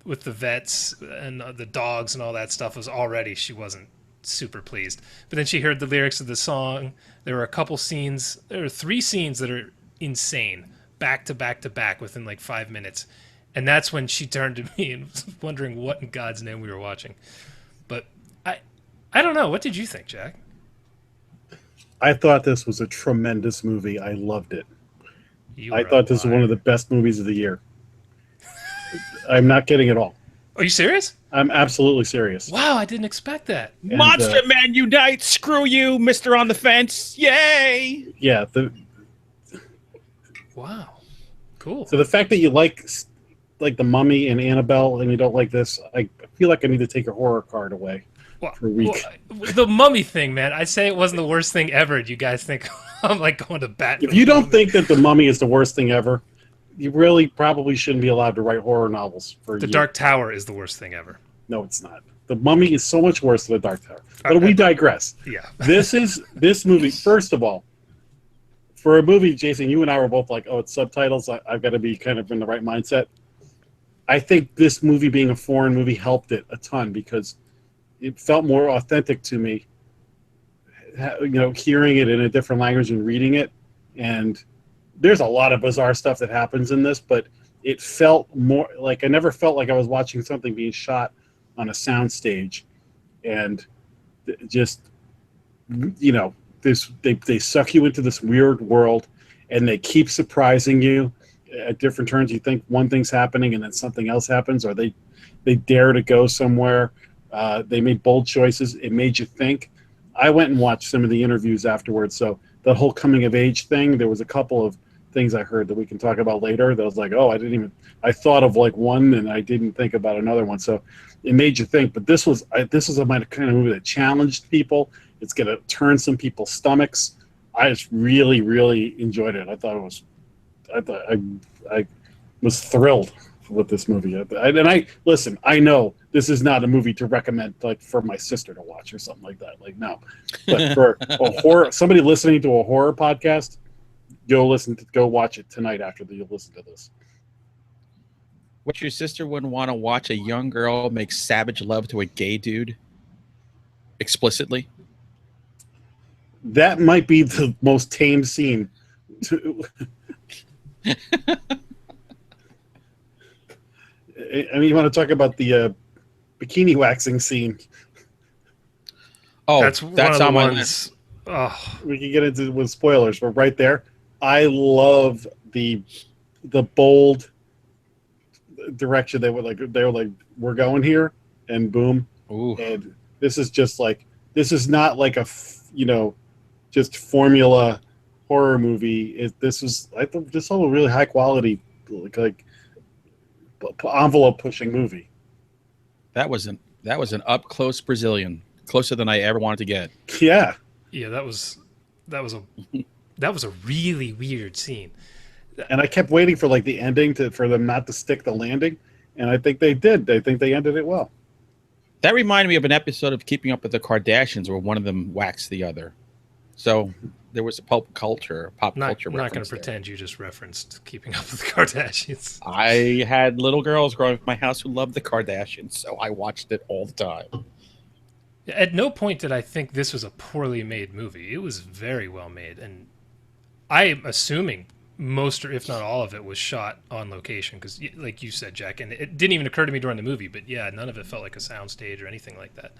with the vets and the dogs and all that stuff was already, she wasn't super pleased. But then she heard the lyrics of the song. There were a couple scenes. There are 3 scenes that are insane, back to back to back within like 5 minutes. And that's when she turned to me and was wondering what in God's name we were watching. But I don't know. What did you think, Jack? I thought this was a tremendous movie. I loved it. I thought this was one of the best movies of the year. I'm not kidding at all. Are you serious? I'm absolutely serious. Wow, I didn't expect that. And, Monster Man Unite! Screw you, Mr. On the Fence! Yay! Yeah. Wow. Cool. So the fact that you like The Mummy and Annabelle and you don't like this, I feel like I need to take your horror card away for a week. Well, the Mummy thing, man. I say it wasn't the worst thing ever. Do you guys think I'm like going to bat? If you don't think that The Mummy is the worst thing ever, you really probably shouldn't be allowed to write horror novels for The Dark Tower is the worst thing ever. No, it's not. The Mummy is so much worse than The Dark Tower. But we digress. Yeah. This movie, first of all, for a movie, Jason, you and I were both like, oh, it's subtitles. I've got to be kind of in the right mindset. I think this movie being a foreign movie helped it a ton because it felt more authentic to me, hearing it in a different language and reading it. And there's a lot of bizarre stuff that happens in this, but it felt more like I never felt like I was watching something being shot on a soundstage. And just, they suck you into this weird world and they keep surprising you at different turns. You think one thing's happening and then something else happens, or they dare to go somewhere. They made bold choices. It made you think. I went and watched some of the interviews afterwards. So the whole coming of age thing, there was a couple of things I heard that we can talk about later that was like, oh, I thought of like one and I didn't think about another one. So it made you think. But this was a kind of movie that challenged people. It's going to turn some people's stomachs. I just really, really enjoyed it. I was thrilled with this movie. Listen, I know this is not a movie to recommend like for my sister to watch or something like that. Like, no. But for somebody listening to a horror podcast, go watch it tonight after you listen to this. What, your sister wouldn't want to watch a young girl make savage love to a gay dude explicitly? That might be the most tame scene. I mean, you want to talk about the bikini waxing scene? Oh, that's on my list. Oh. We can get into it with spoilers, but right there, I love the bold direction they were like we're going here, and boom. Ooh. And this is not like a just formula horror movie. I thought this whole really high quality like envelope pushing movie. That was an up close Brazilian, closer than I ever wanted to get. Yeah. That was a really weird scene. And I kept waiting for like the ending for them not to stick the landing, and I think they did. I think they ended it well. That reminded me of an episode of Keeping Up with the Kardashians where one of them waxed the other. So there was a pop culture reference. I'm not going to pretend you just referenced Keeping Up with the Kardashians. I had little girls growing up in my house who loved the Kardashians, so I watched it all the time. At no point did I think this was a poorly made movie. It was very well made, and I'm assuming most, or if not all of it, was shot on location because, like you said, Jack, and it didn't even occur to me during the movie, but yeah, none of it felt like a soundstage or anything like that.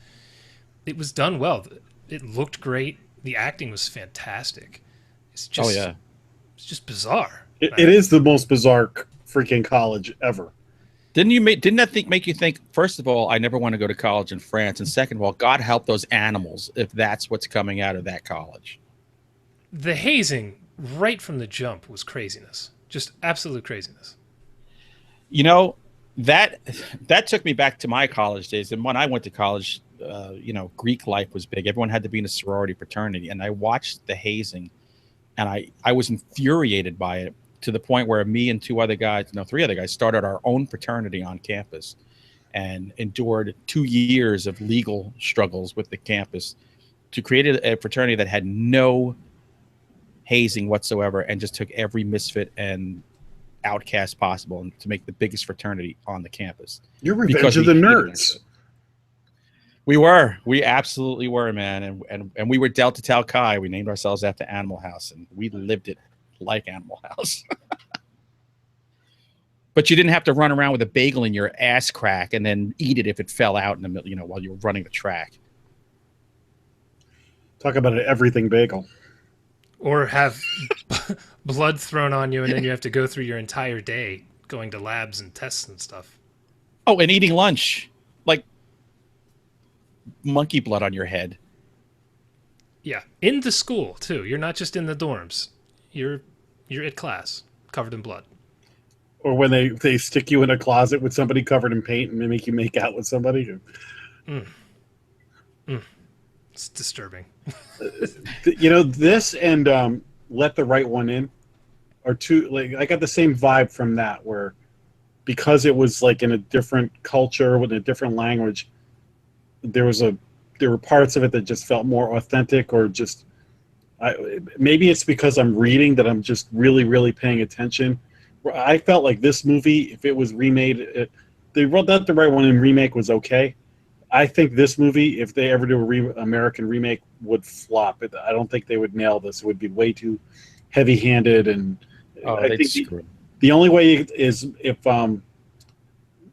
It was done well. It looked great. The acting was fantastic. It's just, it's just bizarre. It is the most bizarre freaking college ever. Didn't that make you think? First of all, I never want to go to college in France, and second of all, God help those animals if that's what's coming out of that college. The hazing right from the jump was craziness, just absolute craziness. That took me back to my college days, and when I went to college. Greek life was big. Everyone had to be in a sorority fraternity. And I watched the hazing and I was infuriated by it to the point where me and three other guys started our own fraternity on campus and endured 2 years of legal struggles with the campus to create a fraternity that had no hazing whatsoever and just took every misfit and outcast possible and to make the biggest fraternity on the campus. You're Revenge of the Nerds. We absolutely were, man. And we were Delta Tau Chi. We named ourselves after Animal House, and we lived it like Animal House. But you didn't have to run around with a bagel in your ass crack and then eat it if it fell out in the middle, while you were running the track. Talk about an everything bagel. Or have blood thrown on you, and then you have to go through your entire day going to labs and tests and stuff. Oh, and eating lunch. Like monkey blood on your head. Yeah. In the school, too. You're not just in the dorms. You're at class, covered in blood. Or when they stick you in a closet with somebody covered in paint and they make you make out with somebody. It's disturbing. This and Let the Right One In are two. Like, I got the same vibe from that, where because it was like in a different culture with a different language, there were parts of it that just felt more authentic, or just maybe it's because I'm reading that I'm just really, really paying attention. I felt like this movie, if it was remade, they wrote that the right one in remake was okay. I think this movie, if they ever do American remake, would flop. I don't think they would nail this. It would be way too heavy-handed, and I think the only way is if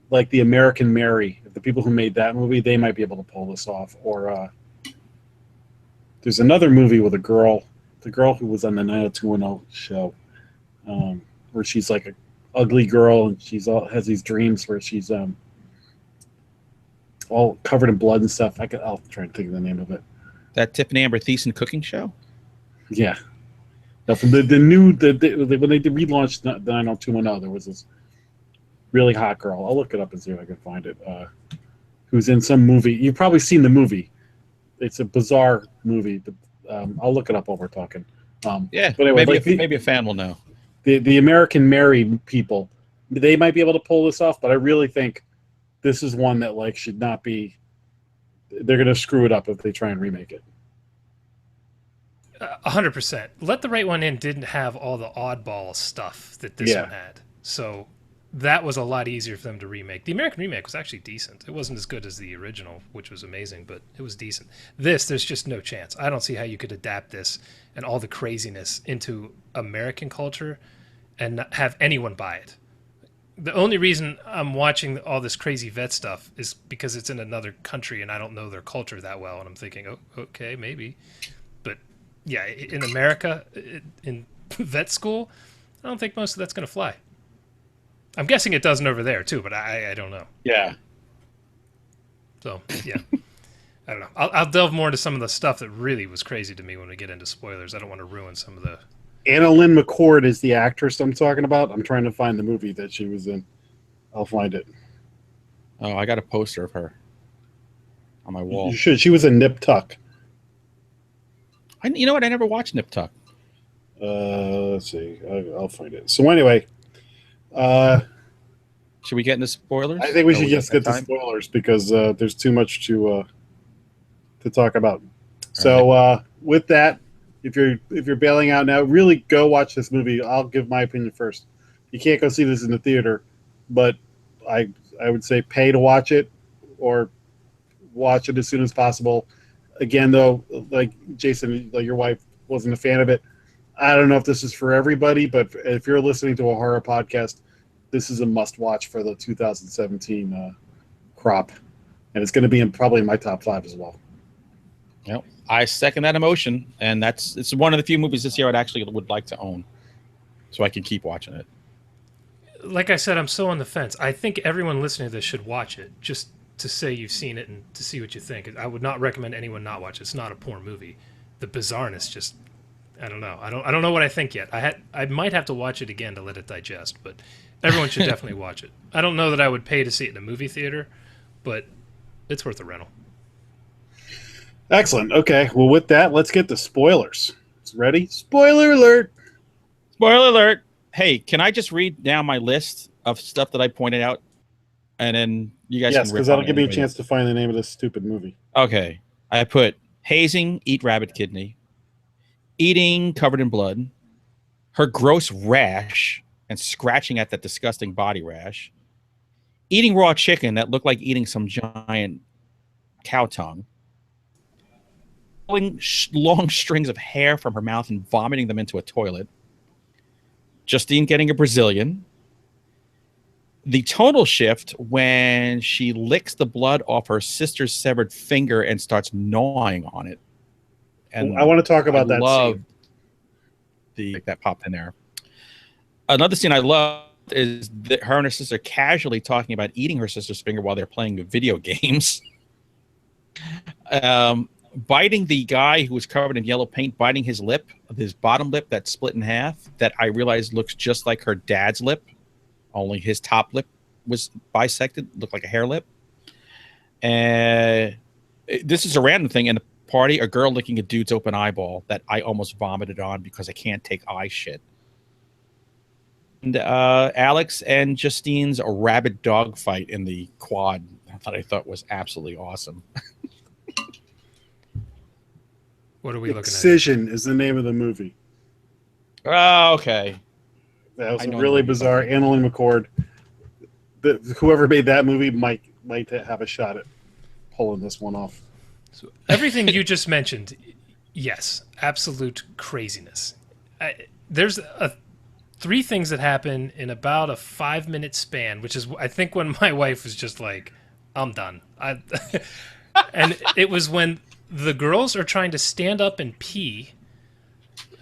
like the American Mary, if the people who made that movie, they might be able to pull this off. Or there's another movie with the girl who was on the 90210 show. Where she's like an ugly girl and has these dreams where she's all covered in blood and stuff. I'll try to think of the name of it. That Tiffany Amber Thiessen cooking show? Yeah. Now, from when they relaunched the 90210, there was this really hot girl. I'll look it up and see if I can find it. Who's in some movie. You've probably seen the movie. It's a bizarre movie, but I'll look it up while we're talking. Yeah, but anyway, maybe a fan will know. The American Mary people, they might be able to pull this off, but I really think this is one that should not be. They're going to screw it up if they try and remake it. 100%. Let the Right One In didn't have all the oddball stuff that this one had, so that was a lot easier for them to remake. The American remake was actually decent. It wasn't as good as the original, which was amazing, but it was decent. There's just no chance. I don't see how you could adapt this and all the craziness into American culture and not have anyone buy it. The only reason I'm watching all this crazy vet stuff is because it's in another country and I don't know their culture that well, and I'm thinking, oh, okay, maybe. But yeah, in America, in vet school, I don't think most of that's going to fly. I'm guessing it doesn't over there too, but I don't know. Yeah. So yeah, I don't know. I'll delve more into some of the stuff that really was crazy to me when we get into spoilers. I don't want to ruin some of the. Anna Lynn McCord is the actress I'm talking about. I'm trying to find the movie that she was in. I'll find it. Oh, I got a poster of her on my wall. You should. She was in Nip Tuck. You know what? I never watched Nip Tuck. Let's see. I'll find it. So anyway. Should we get into spoilers? I think we should just get to spoilers because there's too much to talk about. So with that, if you're bailing out now, really go watch this movie. I'll give my opinion first. You can't go see this in the theater, but I would say pay to watch it or watch it as soon as possible. Again, though, like Jason, like your wife wasn't a fan of it. I don't know if this is for everybody, but if you're listening to a horror podcast, this is a must-watch for the 2017 crop, and it's going to be probably in my top 5 as well. Yep, I second that emotion, and it's one of the few movies this year I'd actually would like to own, so I can keep watching it. Like I said, I'm so on the fence. I think everyone listening to this should watch it, just to say you've seen it and to see what you think. I would not recommend anyone not watch it. It's not a porn movie. The bizarreness just. I don't know. I don't know what I think yet. I might have to watch it again to let it digest, but everyone should definitely watch it. I don't know that I would pay to see it in a movie theater, but it's worth a rental. Excellent. Okay. Well, with that, let's get the spoilers. Ready? Spoiler alert. Spoiler alert. Hey, can I just read down my list of stuff that I pointed out, and then you guys? Yes, because that'll give me a chance to find the name of this stupid movie. Okay. I put hazing, eat rabbit kidney. Eating covered in blood, her gross rash and scratching at that disgusting body rash, eating raw chicken that looked like eating some giant cow tongue, pulling long strings of hair from her mouth and vomiting them into a toilet, Justine getting a Brazilian. The tonal shift when she licks the blood off her sister's severed finger and starts gnawing on it. And I want to talk about that love scene. That popped in there. Another scene I love is that her and her sister casually talking about eating her sister's finger while they're playing video games. Biting the guy who was covered in yellow paint, biting his lip, his bottom lip that's split in half, that I realized looks just like her dad's lip, only his top lip was bisected, looked like a hair lip. And this is a random thing in the party, a girl licking a dude's open eyeball that I almost vomited on because I can't take eye shit. And Alex and Justine's rabid dog fight in the quad that I thought was absolutely awesome. What are we looking at? Excision is the name of the movie. Oh, okay. That was really bizarre. Annalyn McCord. Whoever made that movie might have a shot at pulling this one off. So everything you just mentioned, yes, absolute craziness. There's three things that happen in about a 5-minute span, which is, I think, when my wife was just like, I'm done. And it was when the girls are trying to stand up and pee.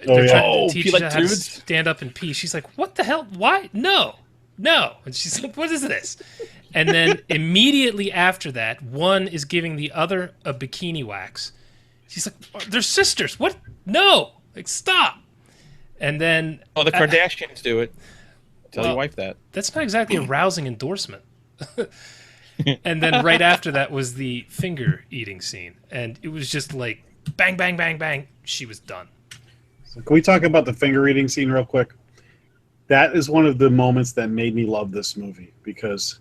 They're trying to teach her how to stand up and pee. She's like, what the hell? Why? No. And she's like, what is this? And then immediately after that, one is giving the other a bikini wax. She's like, they're sisters. What? No. Like, stop. And then... Oh, the Kardashians do it. Tell your wife that. That's not exactly a rousing endorsement. And then right after that was the finger eating scene. And it was just like, bang, bang, bang, bang. She was done. So can we talk about the finger eating scene real quick? That is one of the moments that made me love this movie, because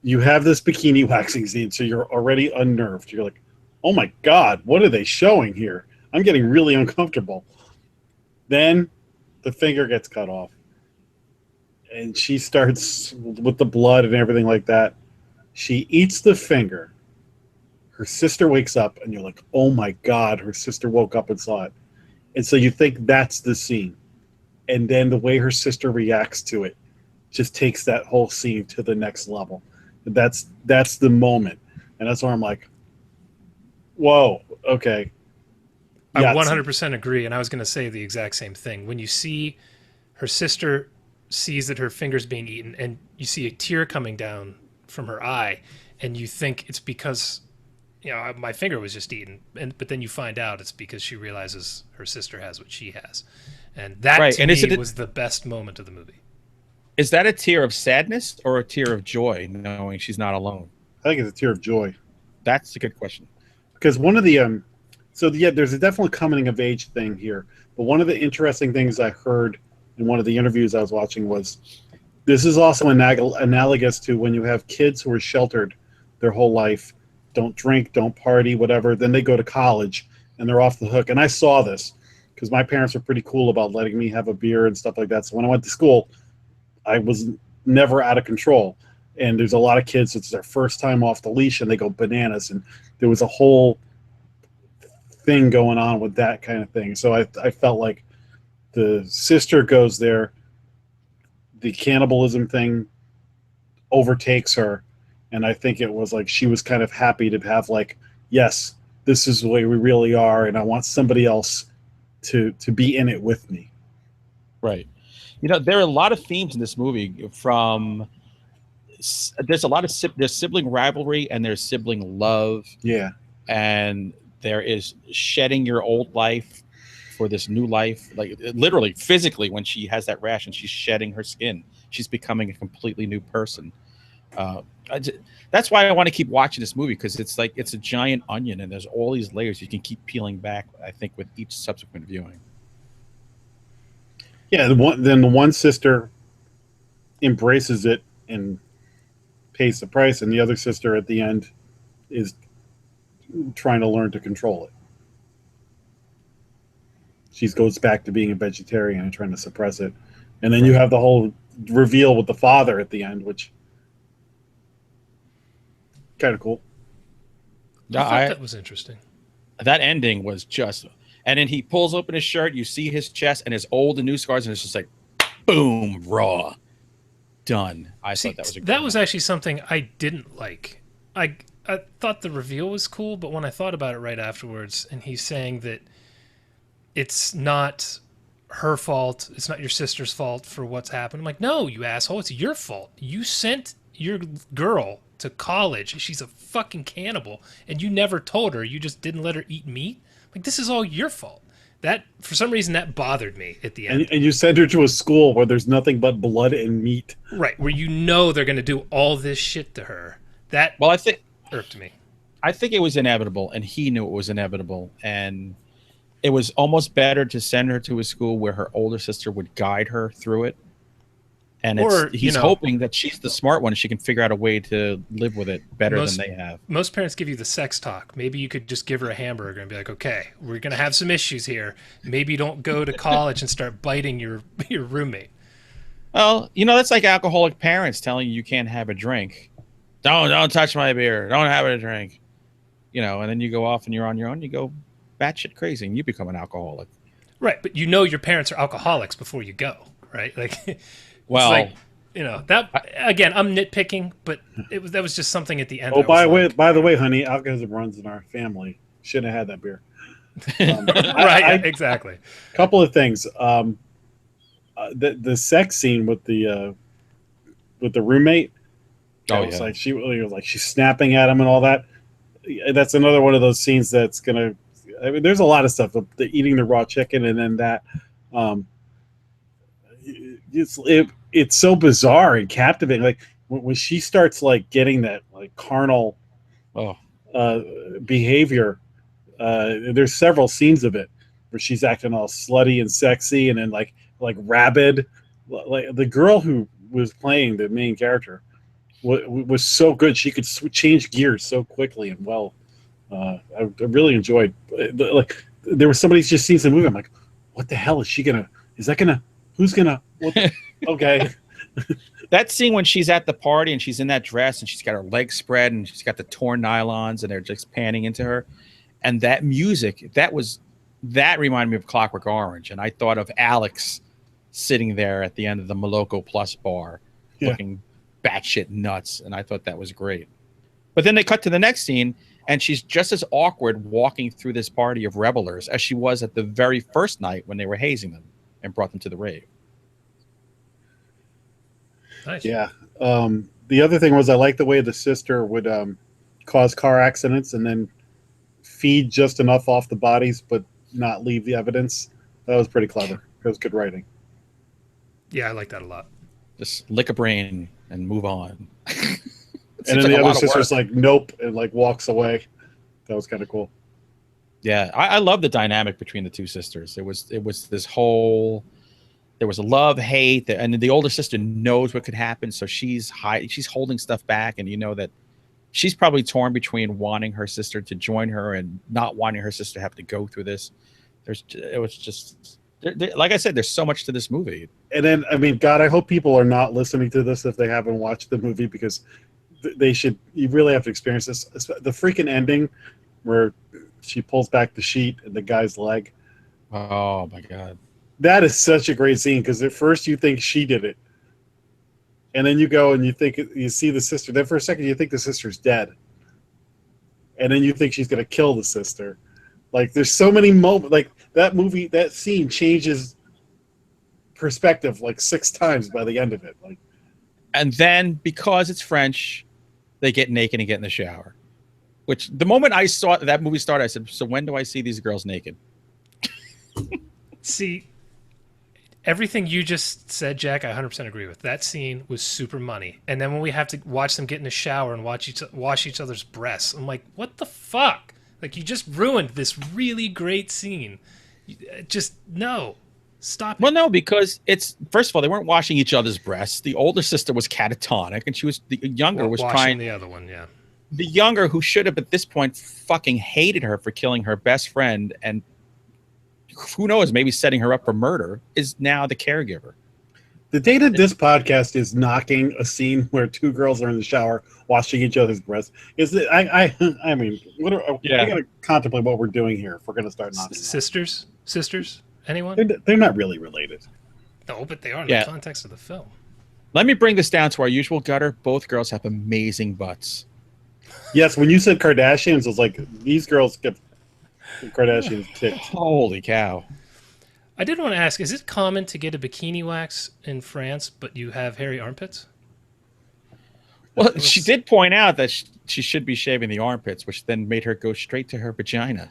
you have this bikini waxing scene, so you're already unnerved. You're like, oh my God, what are they showing here? I'm getting really uncomfortable. Then the finger gets cut off. And she starts with the blood and everything like that. She eats the finger. Her sister wakes up, and you're like, oh my God, her sister woke up and saw it. And so you think that's the scene. And then the way her sister reacts to it just takes that whole scene to the next level. That's the moment. And that's where I'm like, whoa, okay. I 100% agree. And I was going to say the exact same thing. When you see her sister sees that her finger's being eaten, and you see a tear coming down from her eye, and you think it's because, you know, my finger was just eaten, but then you find out it's because she realizes her sister has what she has, and that to me was the best moment of the movie. Is that a tear of sadness or a tear of joy, knowing she's not alone? I think it's a tear of joy. That's a good question. Because one of the there's a definitely coming of age thing here, but one of the interesting things I heard in one of the interviews I was watching was, this is also analogous to when you have kids who are sheltered their whole life, don't drink, don't party, whatever. Then they go to college and they're off the hook. And I saw this because my parents were pretty cool about letting me have a beer and stuff like that. So when I went to school, I was never out of control. And there's a lot of kids, it's their first time off the leash and they go bananas. And there was a whole thing going on with that kind of thing. So I felt like the sister goes there, the cannibalism thing overtakes her, and I think it was like she was kind of happy to have, like, yes, this is the way we really are, and I want somebody else to be in it with me. Right. You know, there are a lot of themes in this movie. There's a lot of there's sibling rivalry and there's sibling love. Yeah. And there is shedding your old life for this new life, like literally physically. When she has that rash and she's shedding her skin, she's becoming a completely new person. That's why I want to keep watching this movie, because it's like it's a giant onion and there's all these layers you can keep peeling back, I think, with each subsequent viewing. Yeah, then the one sister embraces it and pays the price, and the other sister at the end is trying to learn to control it. She goes back to being a vegetarian and trying to suppress it. And then you have the whole reveal with the father at the end, which kind of cool. I thought that was interesting. That ending was just, And then he pulls open his shirt. You see his chest and his old and new scars, and it's just like, boom, raw, done. I thought that was a that was actually something I didn't like. I thought the reveal was cool, but when I thought about it right afterwards, and he's saying that it's not her fault, it's not your sister's fault for what's happened. I'm like, no, you asshole, it's your fault. You sent your girl to college. She's a fucking cannibal, and you never told her. You just didn't let her eat meat. Like, this is all your fault. That, for some reason, that bothered me at the end. And you send her to a school where there's nothing but blood and meat. Right, where you know they're going to do all this shit to her. That I think irked me. I think it was inevitable, and he knew it was inevitable, and it was almost better to send her to a school where her older sister would guide her through it. And he's hoping that she's the smart one and she can figure out a way to live with it better than they have. Most parents give you the sex talk. Maybe you could just give her a hamburger and be like, okay, we're going to have some issues here. Maybe don't go to college and start biting your roommate. Well, that's like alcoholic parents telling you can't have a drink. Don't touch my beer. Don't have a drink. And then you go off and you're on your own. You go batshit crazy and you become an alcoholic. Right, but your parents are alcoholics before you go, right? Like... Well, like, that again, I'm nitpicking, but that was just something at the end. Oh, by the way, honey, alcoholism runs in our family. Shouldn't have had that beer. Right, exactly. Couple of things. The sex scene with the roommate. Like she's snapping at him and all that. That's another one of those scenes that's gonna. I mean, there's a lot of stuff. The eating the raw chicken and then that. It's so bizarre and captivating. Like when she starts like getting that like carnal behavior, there's several scenes of it where she's acting all slutty and sexy, and then like rabid. Like the girl who was playing the main character was so good. She could change gears so quickly and well. I really enjoyed. Like there was somebody just seen some movie. I'm like, what the hell is she gonna? Is that gonna? Who's gonna? Okay. That scene when she's at the party and she's in that dress and she's got her legs spread and she's got the torn nylons and they're just panning into her, and that music that reminded me of Clockwork Orange, and I thought of Alex sitting there at the end of the Moloko Plus bar, looking batshit nuts, and I thought that was great. But then they cut to the next scene and she's just as awkward walking through this party of revelers as she was at the very first night when they were hazing them and brought them to the rave. Nice. Yeah. The other thing was I like the way the sister would cause car accidents and then feed just enough off the bodies but not leave the evidence. That was pretty clever. It was good writing. Yeah, I like that a lot. Just lick a brain and move on. And then the other sister's like, nope, and like walks away. That was kind of cool. Yeah, I love the dynamic between the two sisters. It was this whole, there was a love, hate, and the older sister knows what could happen, so she's holding stuff back, and that she's probably torn between wanting her sister to join her and not wanting her sister to have to go through this. Like I said, there's so much to this movie. And then, I mean, God, I hope people are not listening to this if they haven't watched the movie, because they should. You really have to experience this. The freaking ending where she pulls back the sheet and the guy's leg. Oh my God. That is such a great scene, because at first you think she did it. And then you go and you see the sister. Then for a second you think the sister's dead. And then you think she's going to kill the sister. Like there's so many moments, like that scene changes perspective like 6 times by the end of it. Like, and then because it's French, they get naked and get in the shower. Which the moment I saw that movie start, I said, so when do I see these girls naked? See, everything you just said, Jack, I 100% agree with. That scene was super money. And then when we have to watch them get in the shower and wash each other's breasts, I'm like, what the fuck? Like, you just ruined this really great scene. Just, no. Stop it. Well, no, because first of all, they weren't washing each other's breasts. The older sister was catatonic, and the younger was trying. The other one, yeah. The younger, who should have at this point fucking hated her for killing her best friend and who knows, maybe setting her up for murder, is now the caregiver. The day that this podcast is knocking a scene where two girls are in the shower washing each other's breasts is that I mean, we gotta contemplate what we're doing here if we're gonna start knocking sisters, anyone? They're not really related. No, but they are in the context of the film. Let me bring this down to our usual gutter. Both girls have amazing butts. Yes, when you said Kardashians, I was like, these girls get Kardashians ticked. Holy cow. I did want to ask, is it common to get a bikini wax in France, but you have hairy armpits? Well, she did point out that she should be shaving the armpits, which then made her go straight to her vagina.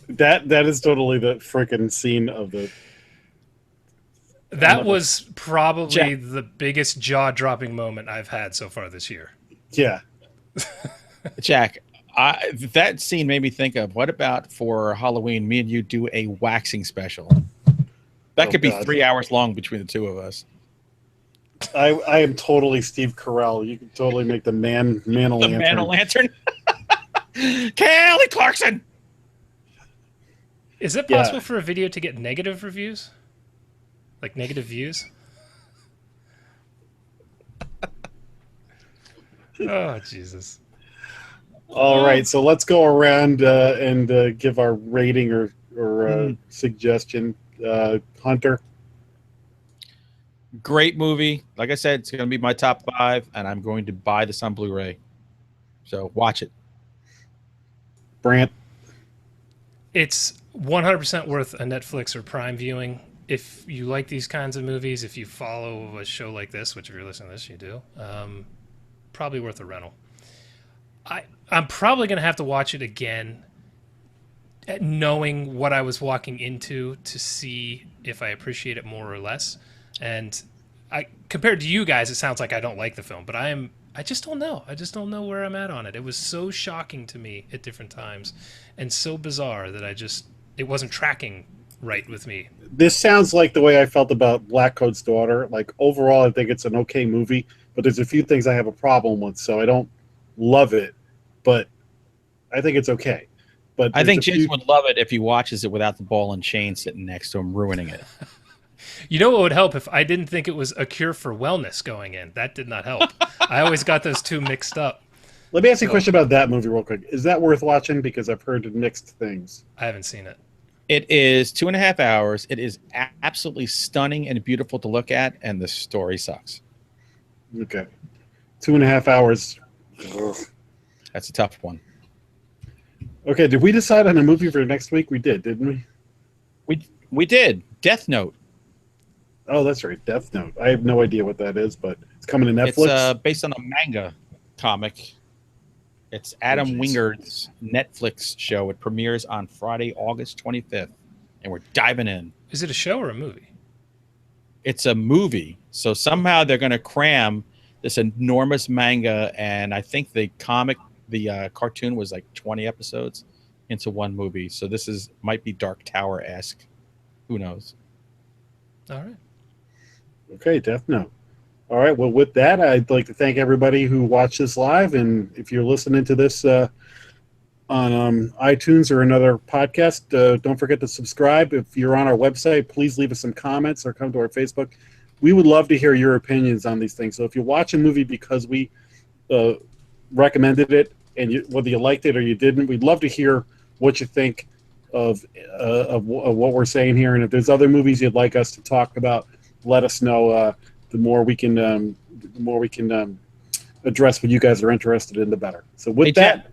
That is totally the freaking scene of the... That was probably the biggest jaw-dropping moment I've had so far this year. Yeah. Jack, that scene made me think of, what about for Halloween, me and you do a waxing special? That could be 3 hours long between the two of us. I am totally Steve Carell. You can totally make the man-o-lantern. Man-o-lantern? Kelly Clarkson! Is it possible for a video to get negative reviews? Like negative views? Oh, Jesus. All right, so let's go around and give our rating or suggestion. Hunter? Great movie. Like I said, it's going to be my top 5, and I'm going to buy this on Blu-ray. So watch it. Brant? It's 100% worth a Netflix or Prime viewing. If you like these kinds of movies, if you follow a show like this, which if you're listening to this, you do, probably worth a rental. I'm probably going to have to watch it again, knowing what I was walking into to see if I appreciate it more or less. And compared to you guys, it sounds like I don't like the film, but I just don't know. I just don't know where I'm at on it. It was so shocking to me at different times and so bizarre that it wasn't tracking right with me. This sounds like the way I felt about Black Coat's Daughter. Like, overall, I think it's an okay movie, but there's a few things I have a problem with, so I don't love it, but I think it's okay. But I think Jason would love it if he watches it without the ball and chain sitting next to him, ruining it. You know what would help if I didn't think it was a cure for wellness going in? That did not help. I always got those two mixed up. Let me ask you a question about that movie real quick. Is that worth watching? Because I've heard mixed things. I haven't seen it. It is 2.5 hours. It is absolutely stunning and beautiful to look at, and the story sucks. Okay. 2.5 hours. Ugh. That's a tough one. Okay, did we decide on a movie for next week? We did, didn't we? We did. Death Note. Oh, that's right. Death Note. I have no idea what that is, but it's coming to Netflix. It's based on a manga comic. It's Adam Wingard's Netflix show. It premieres on Friday, August 25th, and we're diving in. Is it a show or a movie? It's a movie. So somehow they're going to cram this enormous manga, and I think the cartoon was like 20 episodes into one movie. So this might be Dark Tower-esque. Who knows? All right. Okay, Death Note. All right, well, with that, I'd like to thank everybody who watched this live, and if you're listening to this on iTunes or another podcast, don't forget to subscribe. If you're on our website, please leave us some comments or come to our Facebook. We would love to hear your opinions on these things. So if you watch a movie because we recommended it, and whether you liked it or you didn't, we'd love to hear what you think of what we're saying here. And if there's other movies you'd like us to talk about, let us know. The more we can address what you guys are interested in, the better. So with Jack,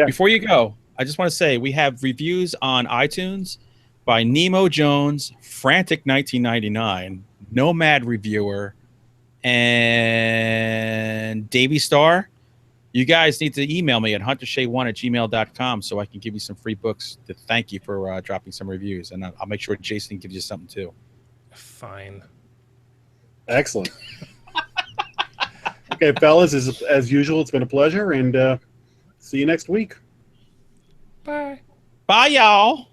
before you go, I just want to say we have reviews on iTunes by Nemo Jones, Frantic 1999, Nomad Reviewer, and Davey Star. You guys need to email me at huntershea1@gmail.com so I can give you some free books to thank you for dropping some reviews. And I'll make sure Jason gives you something too. Fine. Excellent. Okay, fellas, as usual, it's been a pleasure, and see you next week. Bye. Bye, y'all.